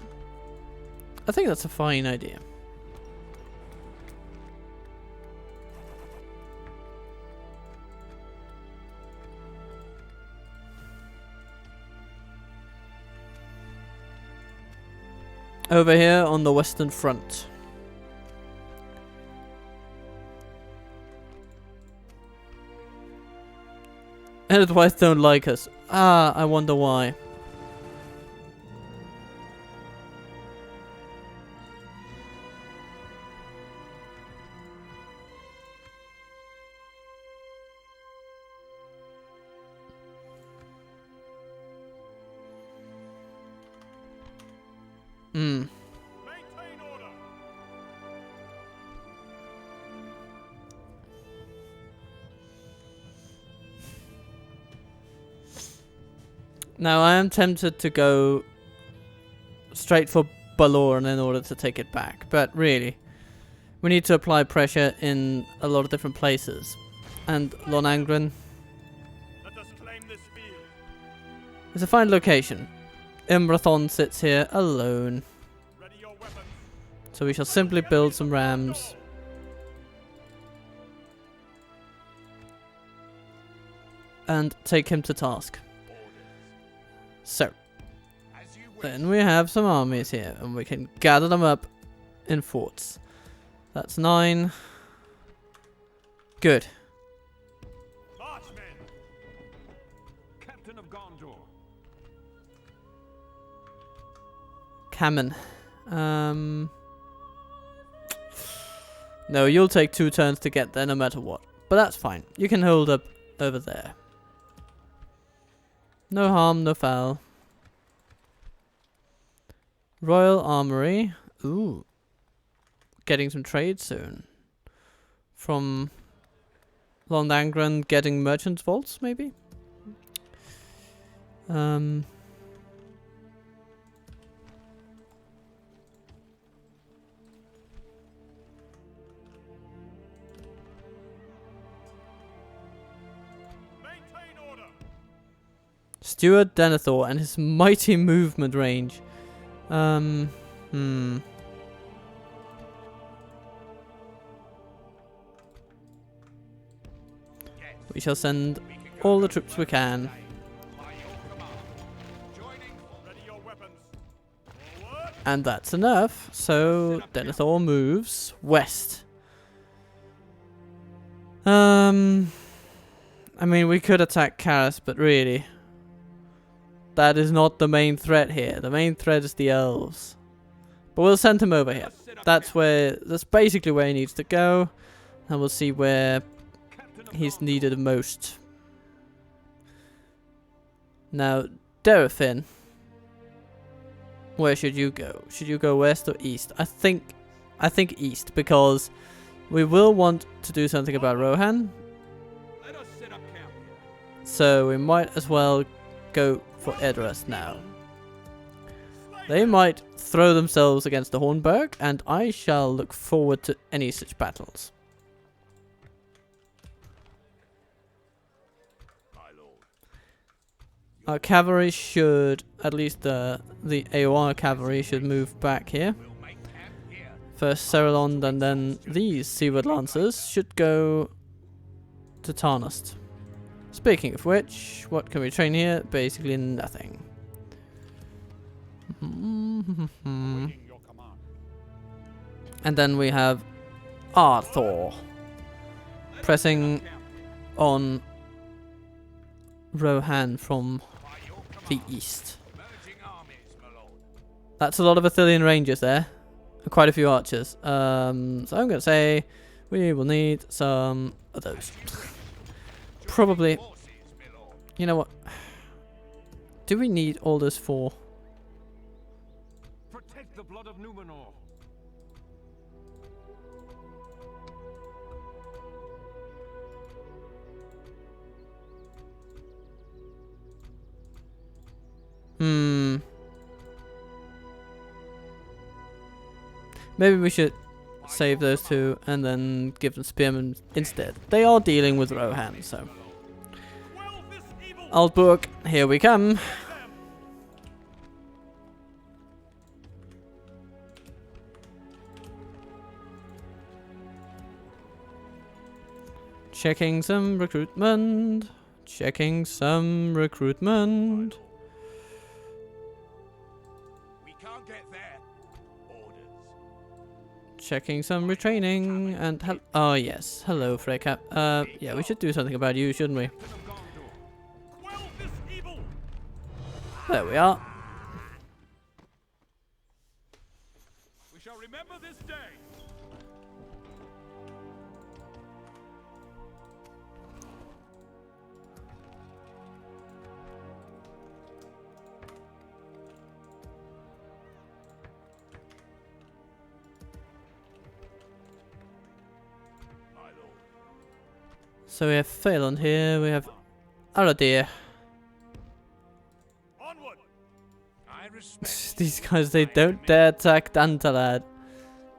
I think that's a fine idea. Over here on the Western Front. Edward don't like us. Ah, I wonder why. Maintain order. Now I am tempted to go straight for Balorn in order to take it back, but really, we need to apply pressure in a lot of different places. And Lonangren Let us claim this field. is a fine location. Imrathon sits here alone, Ready your weapons. so we shall simply build some rams. And take him to task. So, As you wish. then we have some armies here, and we can gather them up in forts. That's 9. Good. Marchmen. Captain of Gondor. Cammon. No, you'll take 2 turns to get there no matter what. But that's fine. You can hold up over there. No harm, no foul. Royal Armory. Ooh. Getting some trade soon. From Londangren getting merchants' vaults, maybe? Maintain order. Stuart Denethor and his mighty movement range. We shall send all the troops we can. By your command. Joining. Ready your weapons. Forward. And that's enough. So Denethor moves west. I mean, we could attack Karas, but really, that is not the main threat here. The main threat is the elves. But we'll send him over here. That's basically where he needs to go. And we'll see where he's needed the most. Now, Derafin. Where should you go? Should you go west or east? I think east, because we will want to do something about Rohan. Let us set up camp. So we might as well go for Edoras now. They might throw themselves against the Hornburg, and I shall look forward to any such battles. My lord. Our cavalry should, at least the AOR cavalry should move back here. We'll make camp here. First Cerelond, and then these Seaward Lancers should go to Tarnust. Speaking of which, what can we train here? Basically nothing. Awaiting your command. And then we have Arthur pressing on Rohan from By your the command. east. Merging armies, my lord. That's a lot of Athelian Rangers there. And quite a few archers. So I'm going to say we will need some of those. Probably. Forces, my lord. You know what? Do we need all this for? Protect the blood of Numenor. Maybe we should save those two and then give them spearmen instead. They are dealing with Rohan, so. Quell this evil. Old book, here we come. Checking some recruitment. Checking some recruitment. We can't get there. Orders. Checking some retraining and oh yes, hello Freycap. Yeah, we should do something about you, shouldn't we? Captain of Gondor. Quell this evil. There we are. We shall remember this day. My lord. So we have Phelan here, we have Aradir. Onward. I respect. These guys, they don't dare attack Dantalad.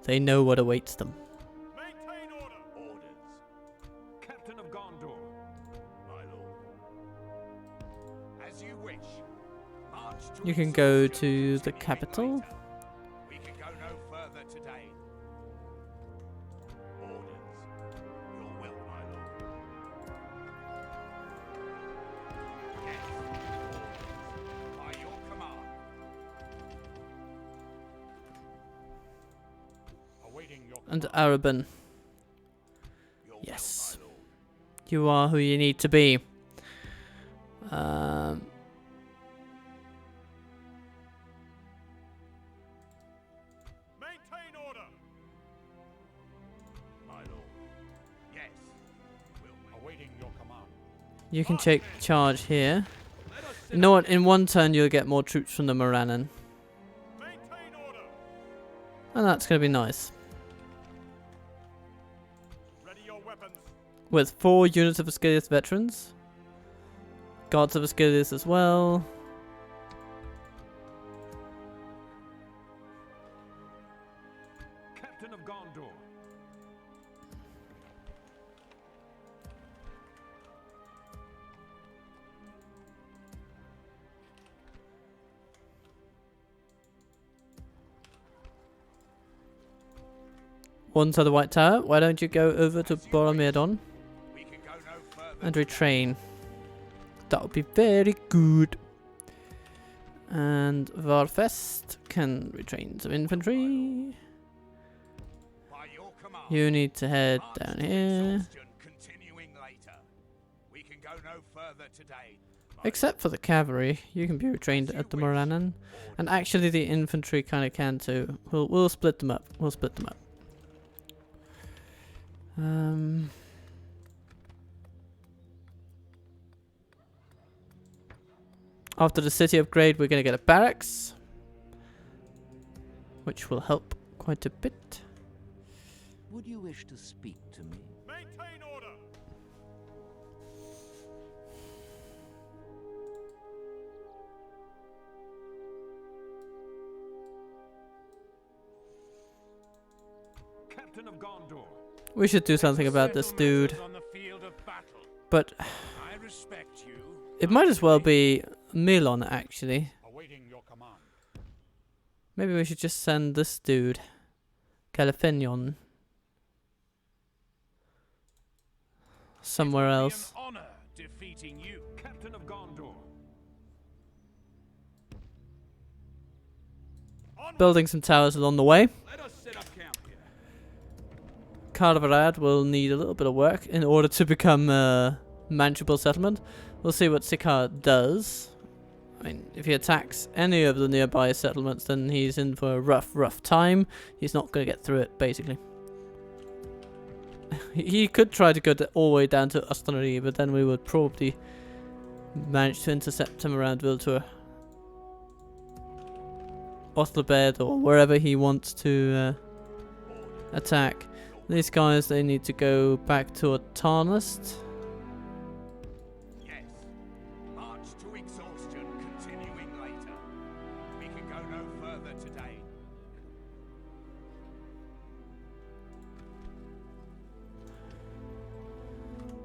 They know what awaits them. Maintain order. Orders. Captain of Gondor. My lord. As you wish. March to You can go exhaustion, to the continuing capital. later. We can go no further today. Orders. Your will, my lord. Yes. Orders. By your command. Awaiting your And command. Araban. Your Yes. will, my lord. You are who you need to be. Maintain order. My lord. Yes. Will awaiting your command. You can take charge here. You know what? In one turn, you'll get more troops from the Morannon. Maintain order. And that's going to be nice. Ready your weapons. With 4 units of Ascilius veterans. Guards of Ascilius as well. Captain of Gondor. One to the White Tower. Why don't you go over to Boromir We can go no further. and retrain? That would be very good. And Varfest can retrain some infantry. By your command. You need to head March down to here. exhaustion, continuing later. We can go no further today. Except for the cavalry, you can be retrained at the Morannon. And actually the infantry kind of can too. We'll split them up. We'll split them up. After the city upgrade, we're going to get a barracks, which will help quite a bit. Would you wish to speak to me? Maintain order. Captain of Gondor. We should do something about this dude, On the field of battle. but I respect you. it might as well be Milon actually. Awaiting your command. Maybe we should just send this dude, Califenion, somewhere else. It will be an honor defeating you. Captain of Gondor. Onward. Building some towers along the way. Let us set up camp here. Carvarad will need a little bit of work in order to become a manageable settlement. We'll see what Sikar does. I mean, if he attacks any of the nearby settlements, then he's in for a rough time. He's not going to get through it, basically. He could try to go all the way down to Ostonary, but then we would probably manage to intercept him around Viltur. Oslabed, or wherever he wants to attack. These guys, they need to go back to Tarnist. Yes. March to exhaustion, continuing later. We can go no further today.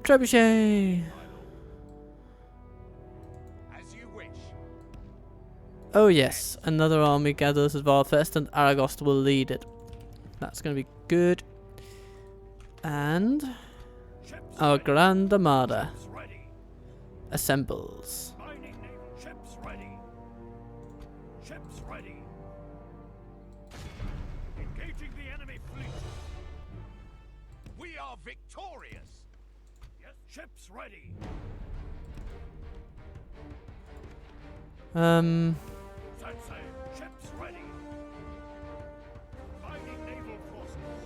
Trebuchet! As you wish. Oh yes, another army gathers at Varfest and Aragost will lead it. That's gonna be good. And Ships our ready. Grand Armada Ships ready. assembles. Mining naval ships ready. Ships ready. Engaging the enemy fleet. We are victorious. Yes, ships ready. Set sail. Ships ready. Mining naval forces.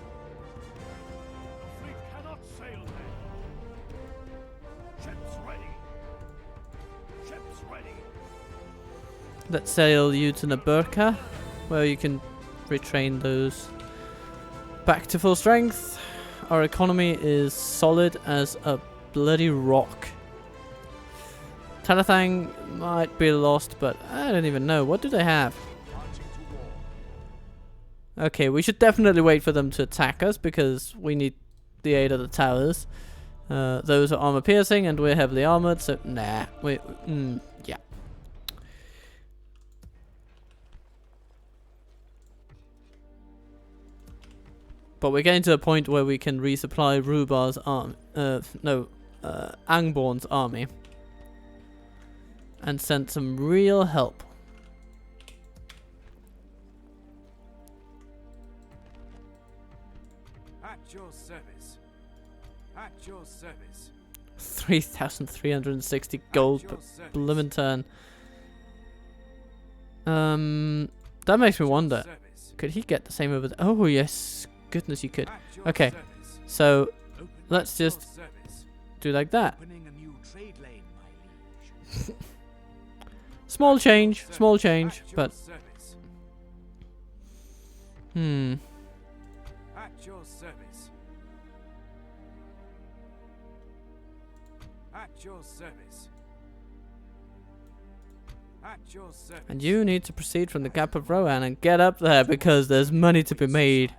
The fleet cannot sail then. Ships ready. Ships ready. Let's sail you to Naburka, where you can retrain those back to full strength. Our economy is solid as a bloody rock. Talathang might be lost, but I don't even know. What do they have? Marching to war. Okay, we should definitely wait for them to attack us because we need the aid of the towers. Those are armor piercing and we're heavily armored, so nah. Yeah. But we're getting to a point where we can resupply Rubar's Angborn's army. And send some real help. At your service. At your service. 3,360 gold per bloomin' turn. That makes me wonder. Could he get the same over there? Oh yes, goodness you could. Okay, so let's just do like that. Opening a new trade lane, my liege. Small change, At your but service. At your service. At your service. At your service. And you need to proceed from the Gap of Rohan and get up there because there's money to be made.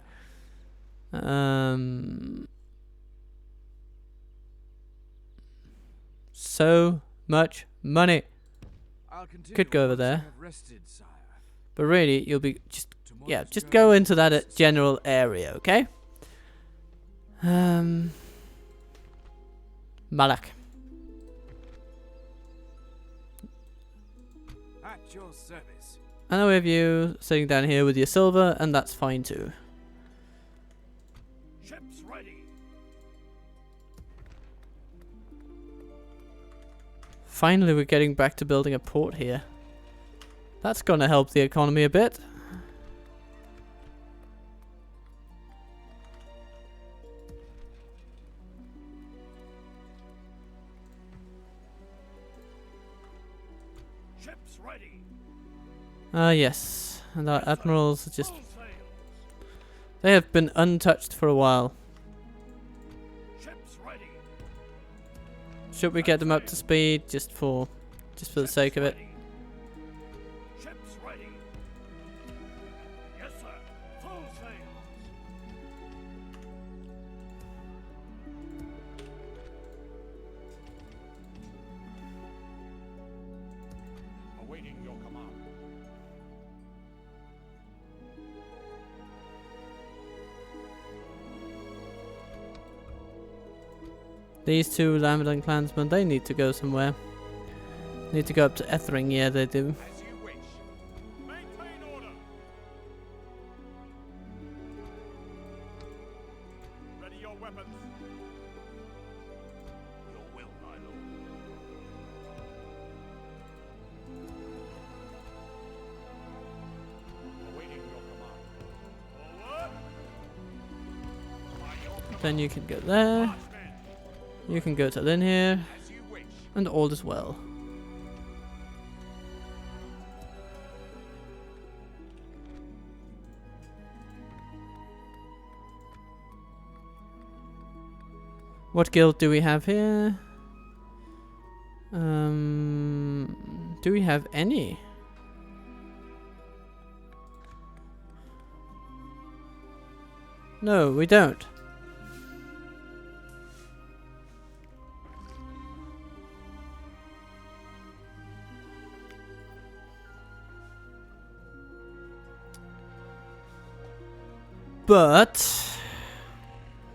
So much money. I'll continue Could go over once I there. have rested, sire. But really, you'll be just Tomorrow's just journey go into is that necessary. general area, okay? Malak. At your service. I know we have you sitting down here with your silver, and that's fine too. Ships ready. Finally, we're getting back to building a port here. That's gonna help the economy a bit. Ships ready. Ah, yes. And our admirals are just... Full sails. They have been untouched for a while. Ships ready. Should we get them up to speed just for the sake of it? Ready. Ships ready. Yes, sir. Full sails. Awaiting your command. These two Lamadan clansmen, they need to go somewhere. Need to go up to Ethering, yeah they do. As you wish. Maintain order. Ready your weapons. Your will, my lord. Awaiting your command. Forward. By your command. Then you can go there. March, men. You can go to Lynn here. As you wish. And all is well. What guild do we have here? Do we have any? No, we don't. But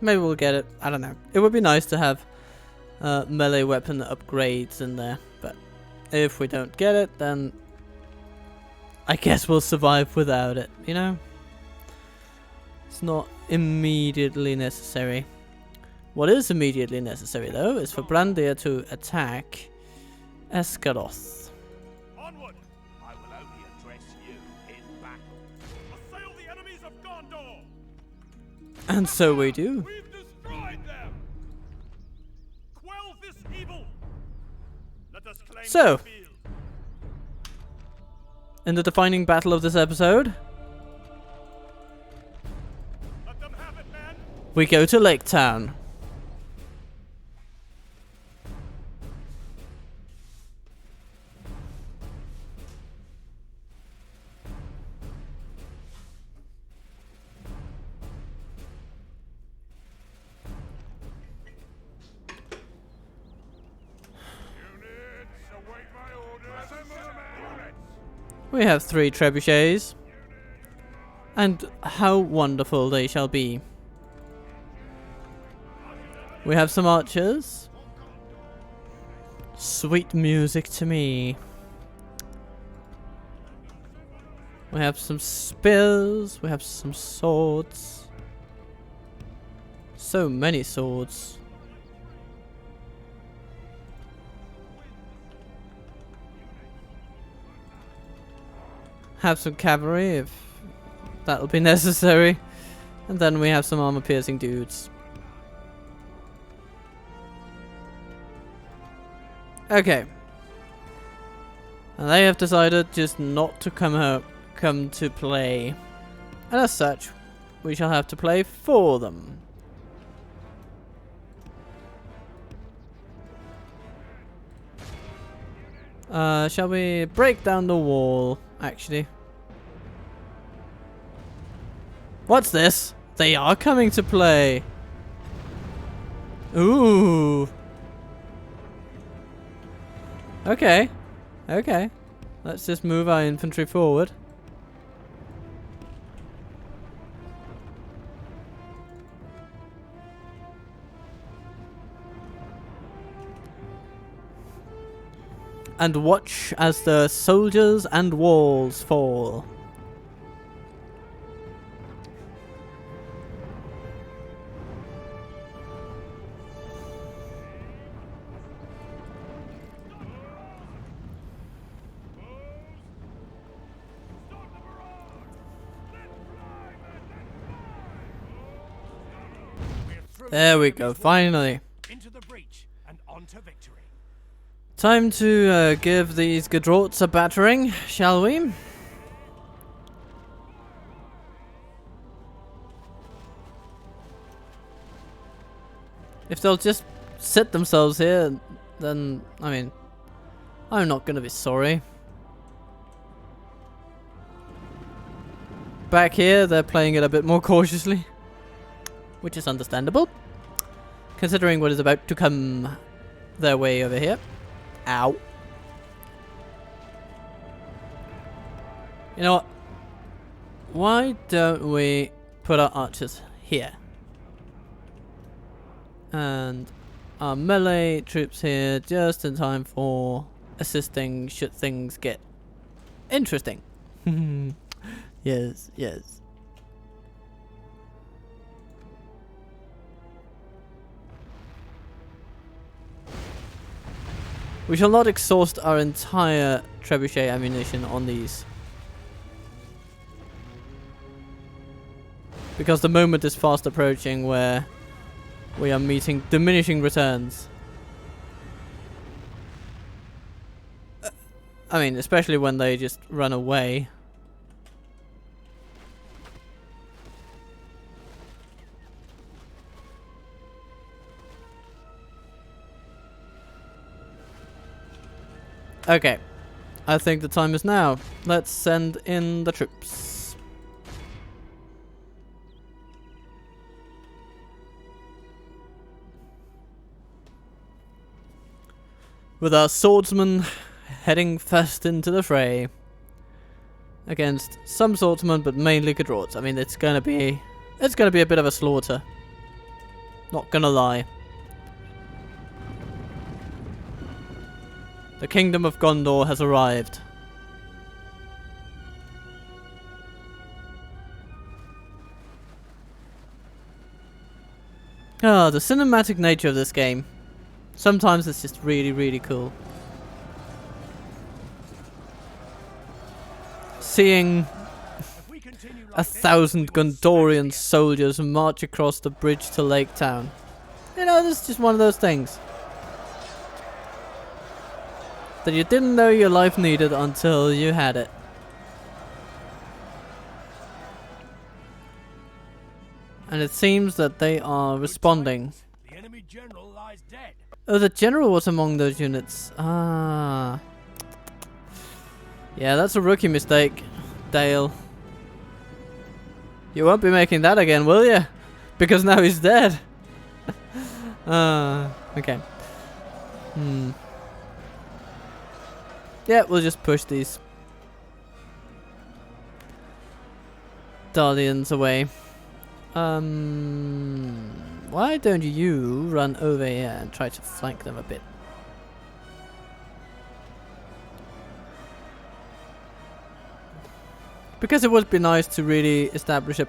maybe we'll get it. I don't know. It would be nice to have melee weapon upgrades in there. But if we don't get it, then I guess we'll survive without it, you know? It's not immediately necessary. What is immediately necessary, though, is for Brandir to attack Esgaroth. Onward! I will only address you in battle. Assail the enemies of Gondor! And so we do. We've destroyed them! Quell this evil! Let us claim So, the field. in the defining battle of this episode, Let them have it, men! we go to Lake Town. Units, await my orders. Assemble the men! Units! We have 3 trebuchets. And how wonderful they shall be. We have some archers. Sweet music to me. We have some spears. We have some swords. So many swords. Have some cavalry if that'll be necessary. And then we have some armor piercing dudes. Okay. And they have decided just not to come to play. And as such, we shall have to play for them. Shall we break down the wall, actually? What's this? They are coming to play. Ooh. Okay. Okay. Let's just move our infantry forward. And watch as the soldiers and walls fall. There we go, finally. Into the breach and on to victory. Time to give these Gadrots a battering, shall we? If they'll just sit themselves here, then, I mean, I'm not gonna be sorry. Back here, they're playing it a bit more cautiously, which is understandable, considering what is about to come their way over here. Ow. You know what? Why don't we put our archers here? And our melee troops here just in time for assisting should things get interesting. Yes, yes. We shall not exhaust our entire trebuchet ammunition on these, because the moment is fast approaching where we are meeting diminishing returns. I mean, especially when they just run away. Okay, I think the time is now. Let's send in the troops. With our swordsmen heading first into the fray. Against some swordsmen, but mainly Gadrots. I mean, it's gonna be It's gonna be a bit of a slaughter. Not gonna lie. The kingdom of Gondor has arrived. Ah, the cinematic nature of this game. Sometimes it's just really, really cool. Seeing If we continue like 1,000 this, we will smash Gondorian the soldiers march across the bridge to Lake Town. You know, this is just one of those things that you didn't know your life needed until you had it. And it seems that they are responding. The enemy general lies dead. Oh, the general was among those units. Ah. Yeah, that's a rookie mistake, Dale. You won't be making that again, will you? Because now he's dead. Okay. Yeah, we'll just push these dalliance away. Why don't you run over here and try to flank them a bit? Because it would be nice to really establish a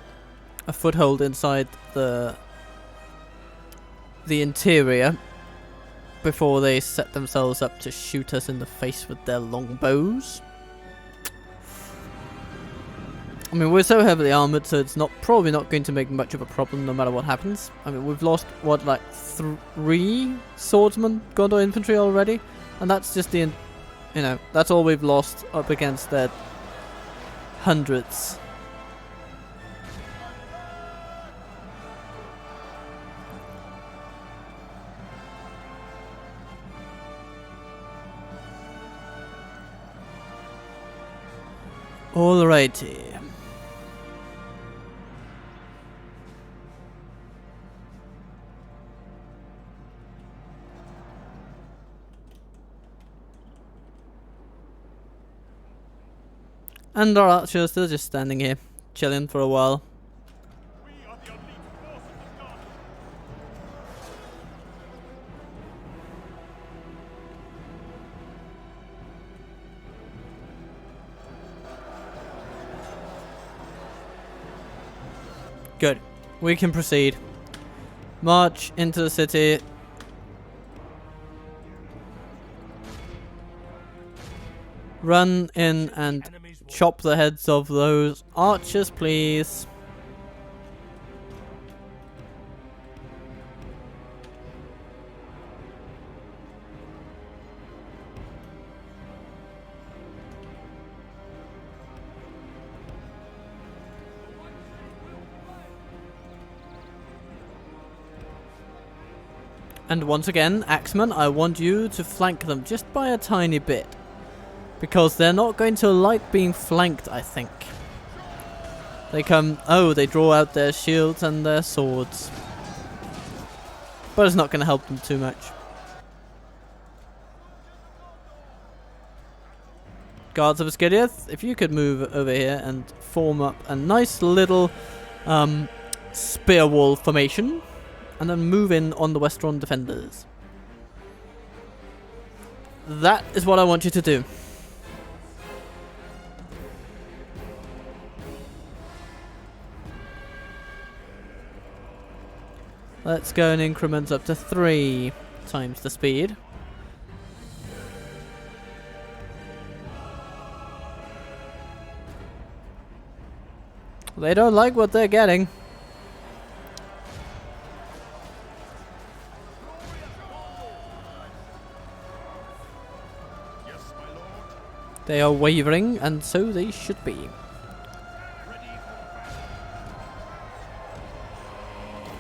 foothold inside the interior before they set themselves up to shoot us in the face with their longbows. I mean, we're so heavily armored, so it's probably not going to make much of a problem no matter what happens. I mean, we've lost, what, like 3 swordsmen, Gondor infantry already? And that's just the, you know, that's all we've lost up against their hundreds. Alrighty. And our archers, they're just standing here, chilling for a while. We are the elite forces of God. Good. We can proceed. March into the city. Run in and Enemies will chop the heads of those archers, please. And once again, Axeman, I want you to flank them just by a tiny bit. Because they're not going to like being flanked, I think. They come... Oh, they draw out their shields and their swords. But it's not going to help them too much. Guards of Ascariath, if you could move over here and form up a nice little spear wall formation. And then move in on the Westron defenders. That is what I want you to do. Let's go in increments up to 3 times the speed. They don't like what they're getting. They are wavering, and so they should be.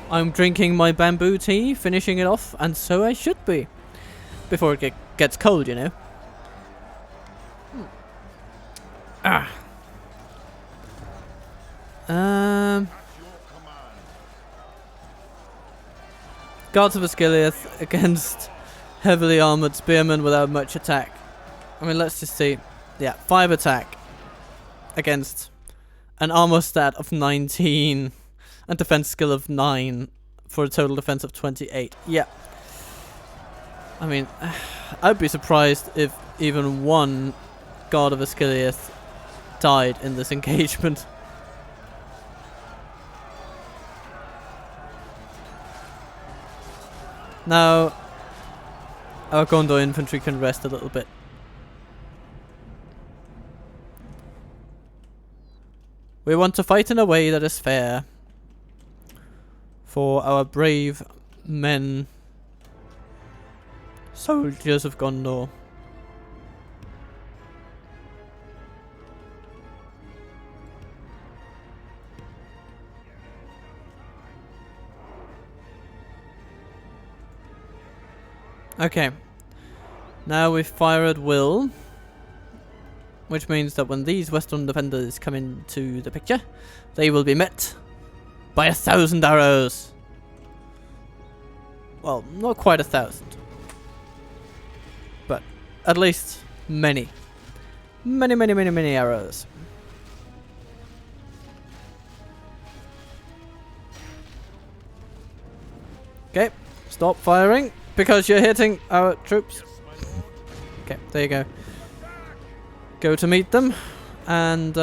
I'm drinking my bamboo tea, finishing it off, and so I should be. Before it gets cold, you know. Guards of Ascariath against heavily armored spearmen without much attack. I mean, let's just see. Yeah, 5 attack against an armor stat of 19. and defense skill of 9 for a total defense of 28. Yeah. I mean, I'd be surprised if even one God of Asciliath died in this engagement. Now, our Gondor infantry can rest a little bit. We want to fight in a way that is fair for our brave men, soldiers of Gondor. Okay, now we fire at will, which means that when these western defenders come into the picture, they will be met by 1,000 arrows. Well, not quite 1,000, but at least many arrows. Okay, stop firing. Because you're hitting our troops. Okay, there you go. Go to meet them. And,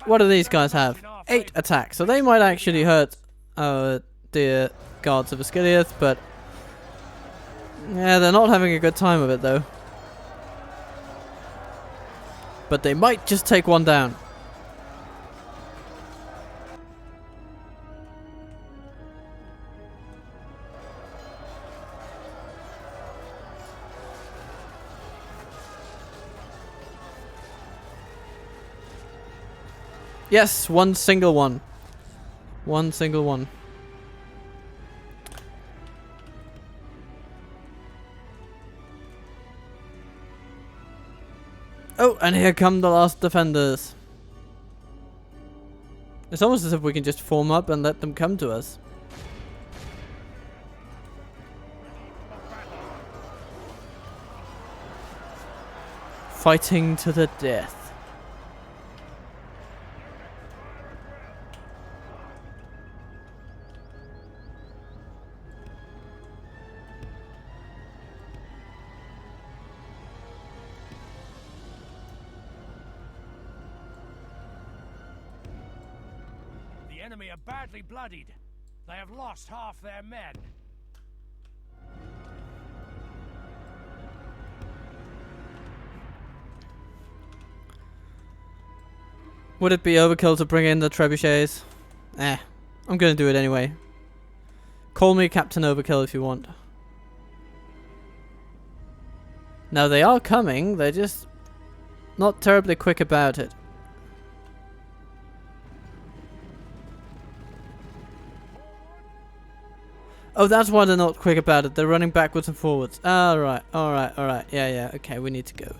what do these guys have? 8 attacks. So they might actually hurt our dear guards of Asciliath, but... yeah, they're not having a good time of it, though. But they might just take one down. Yes, one single one. One single one. Oh, and here come the last defenders. It's almost as if we can just form up and let them come to us. Fighting to the death. The enemy are badly bloodied. They have lost half their men. Would it be overkill to bring in the trebuchets? Eh, I'm gonna do it anyway. Call me Captain Overkill if you want. Now they are coming, they're just not terribly quick about it. Oh, that's why they're not quick about it. They're running backwards and forwards. Alright, alright, alright. Yeah, yeah, okay, we need to go.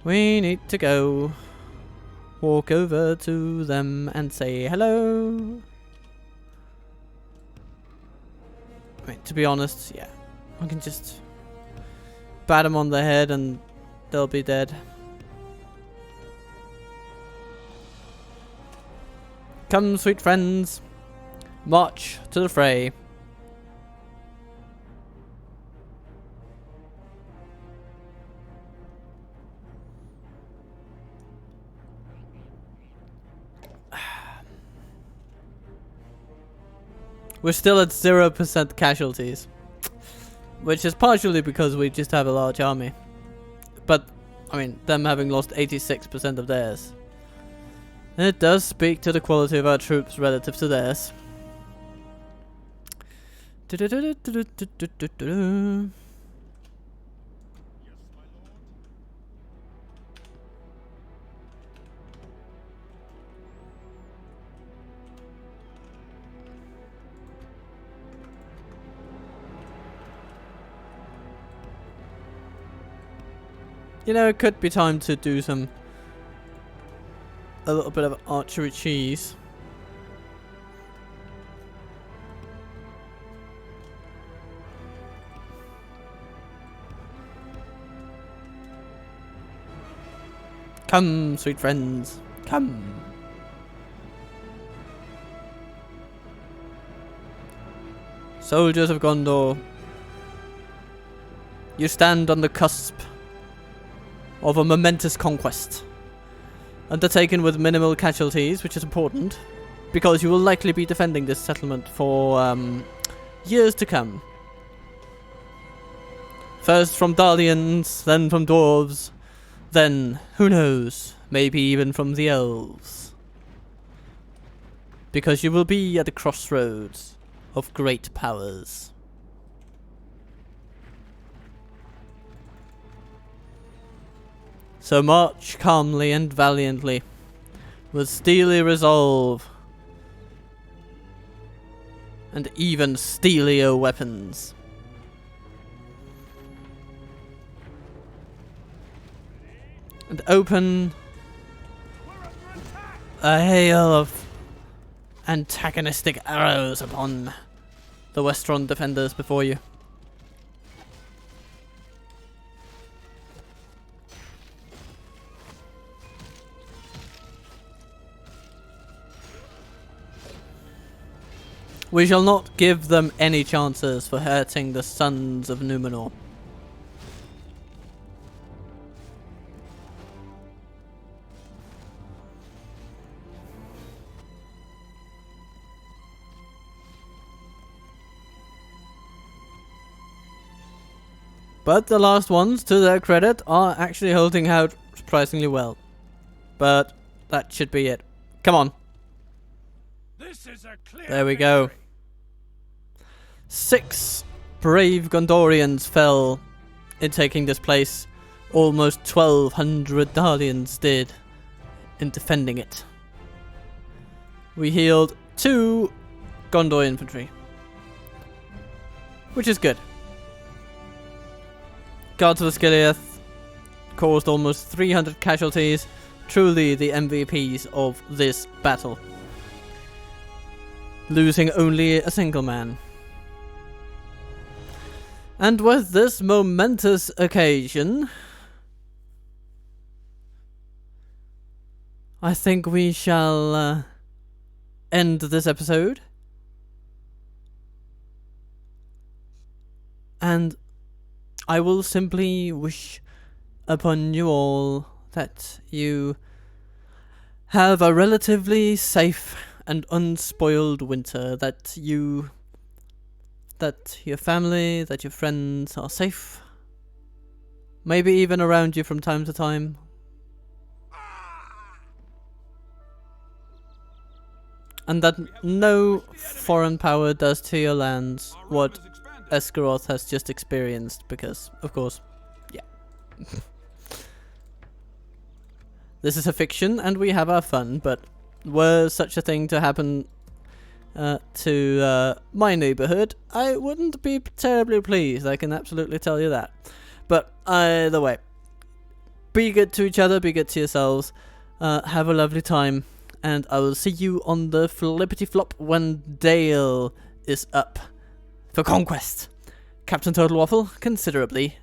We need to go. Walk over to them and say hello. I mean, to be honest, yeah. I can just bat them on the head and they'll be dead. Come, sweet friends. March to the fray. We're still at 0% casualties, which is partially because we just have a large army. But, I mean, them having lost 86% of theirs. It does speak to the quality of our troops relative to theirs. You know, it could be time to do a little bit of archery cheese. Come, sweet friends. Come. Soldiers of Gondor, you stand on the cusp of a momentous conquest, undertaken with minimal casualties, which is important, because you will likely be defending this settlement for years to come. First from dalliance, then from dwarves, then, who knows, maybe even from the elves. Because you will be at the crossroads of great powers. So march calmly and valiantly, with steely resolve, and even steelier weapons. And open a hail of antagonistic arrows upon the Westron defenders before you. We shall not give them any chances for hurting the sons of Numenor. But the last ones, to their credit, are actually holding out surprisingly well. But that should be it. Come on. This is a clear There we go. 6 brave Gondorians fell in taking this place. Almost 1,200 dalliance did in defending it. We healed 2 Gondor infantry, which is good. Guards of Osgiliath caused almost 300 casualties, truly the MVPs of this battle, losing only a single man. And with this momentous occasion, I think we shall end this episode. And I will simply wish upon you all that you have a relatively safe and unspoiled winter, that your family, that your friends are safe, maybe even around you from time to time. And that no foreign power does to your lands what Esgaroth has just experienced, because, of course, yeah. This is a fiction, and we have our fun, but were such a thing to happen to my neighborhood, I wouldn't be terribly pleased, I can absolutely tell you that. But either way, be good to each other, be good to yourselves, have a lovely time, and I will see you on the flippity flop when Dale is up for conquest. Captain Total Waffle, considerably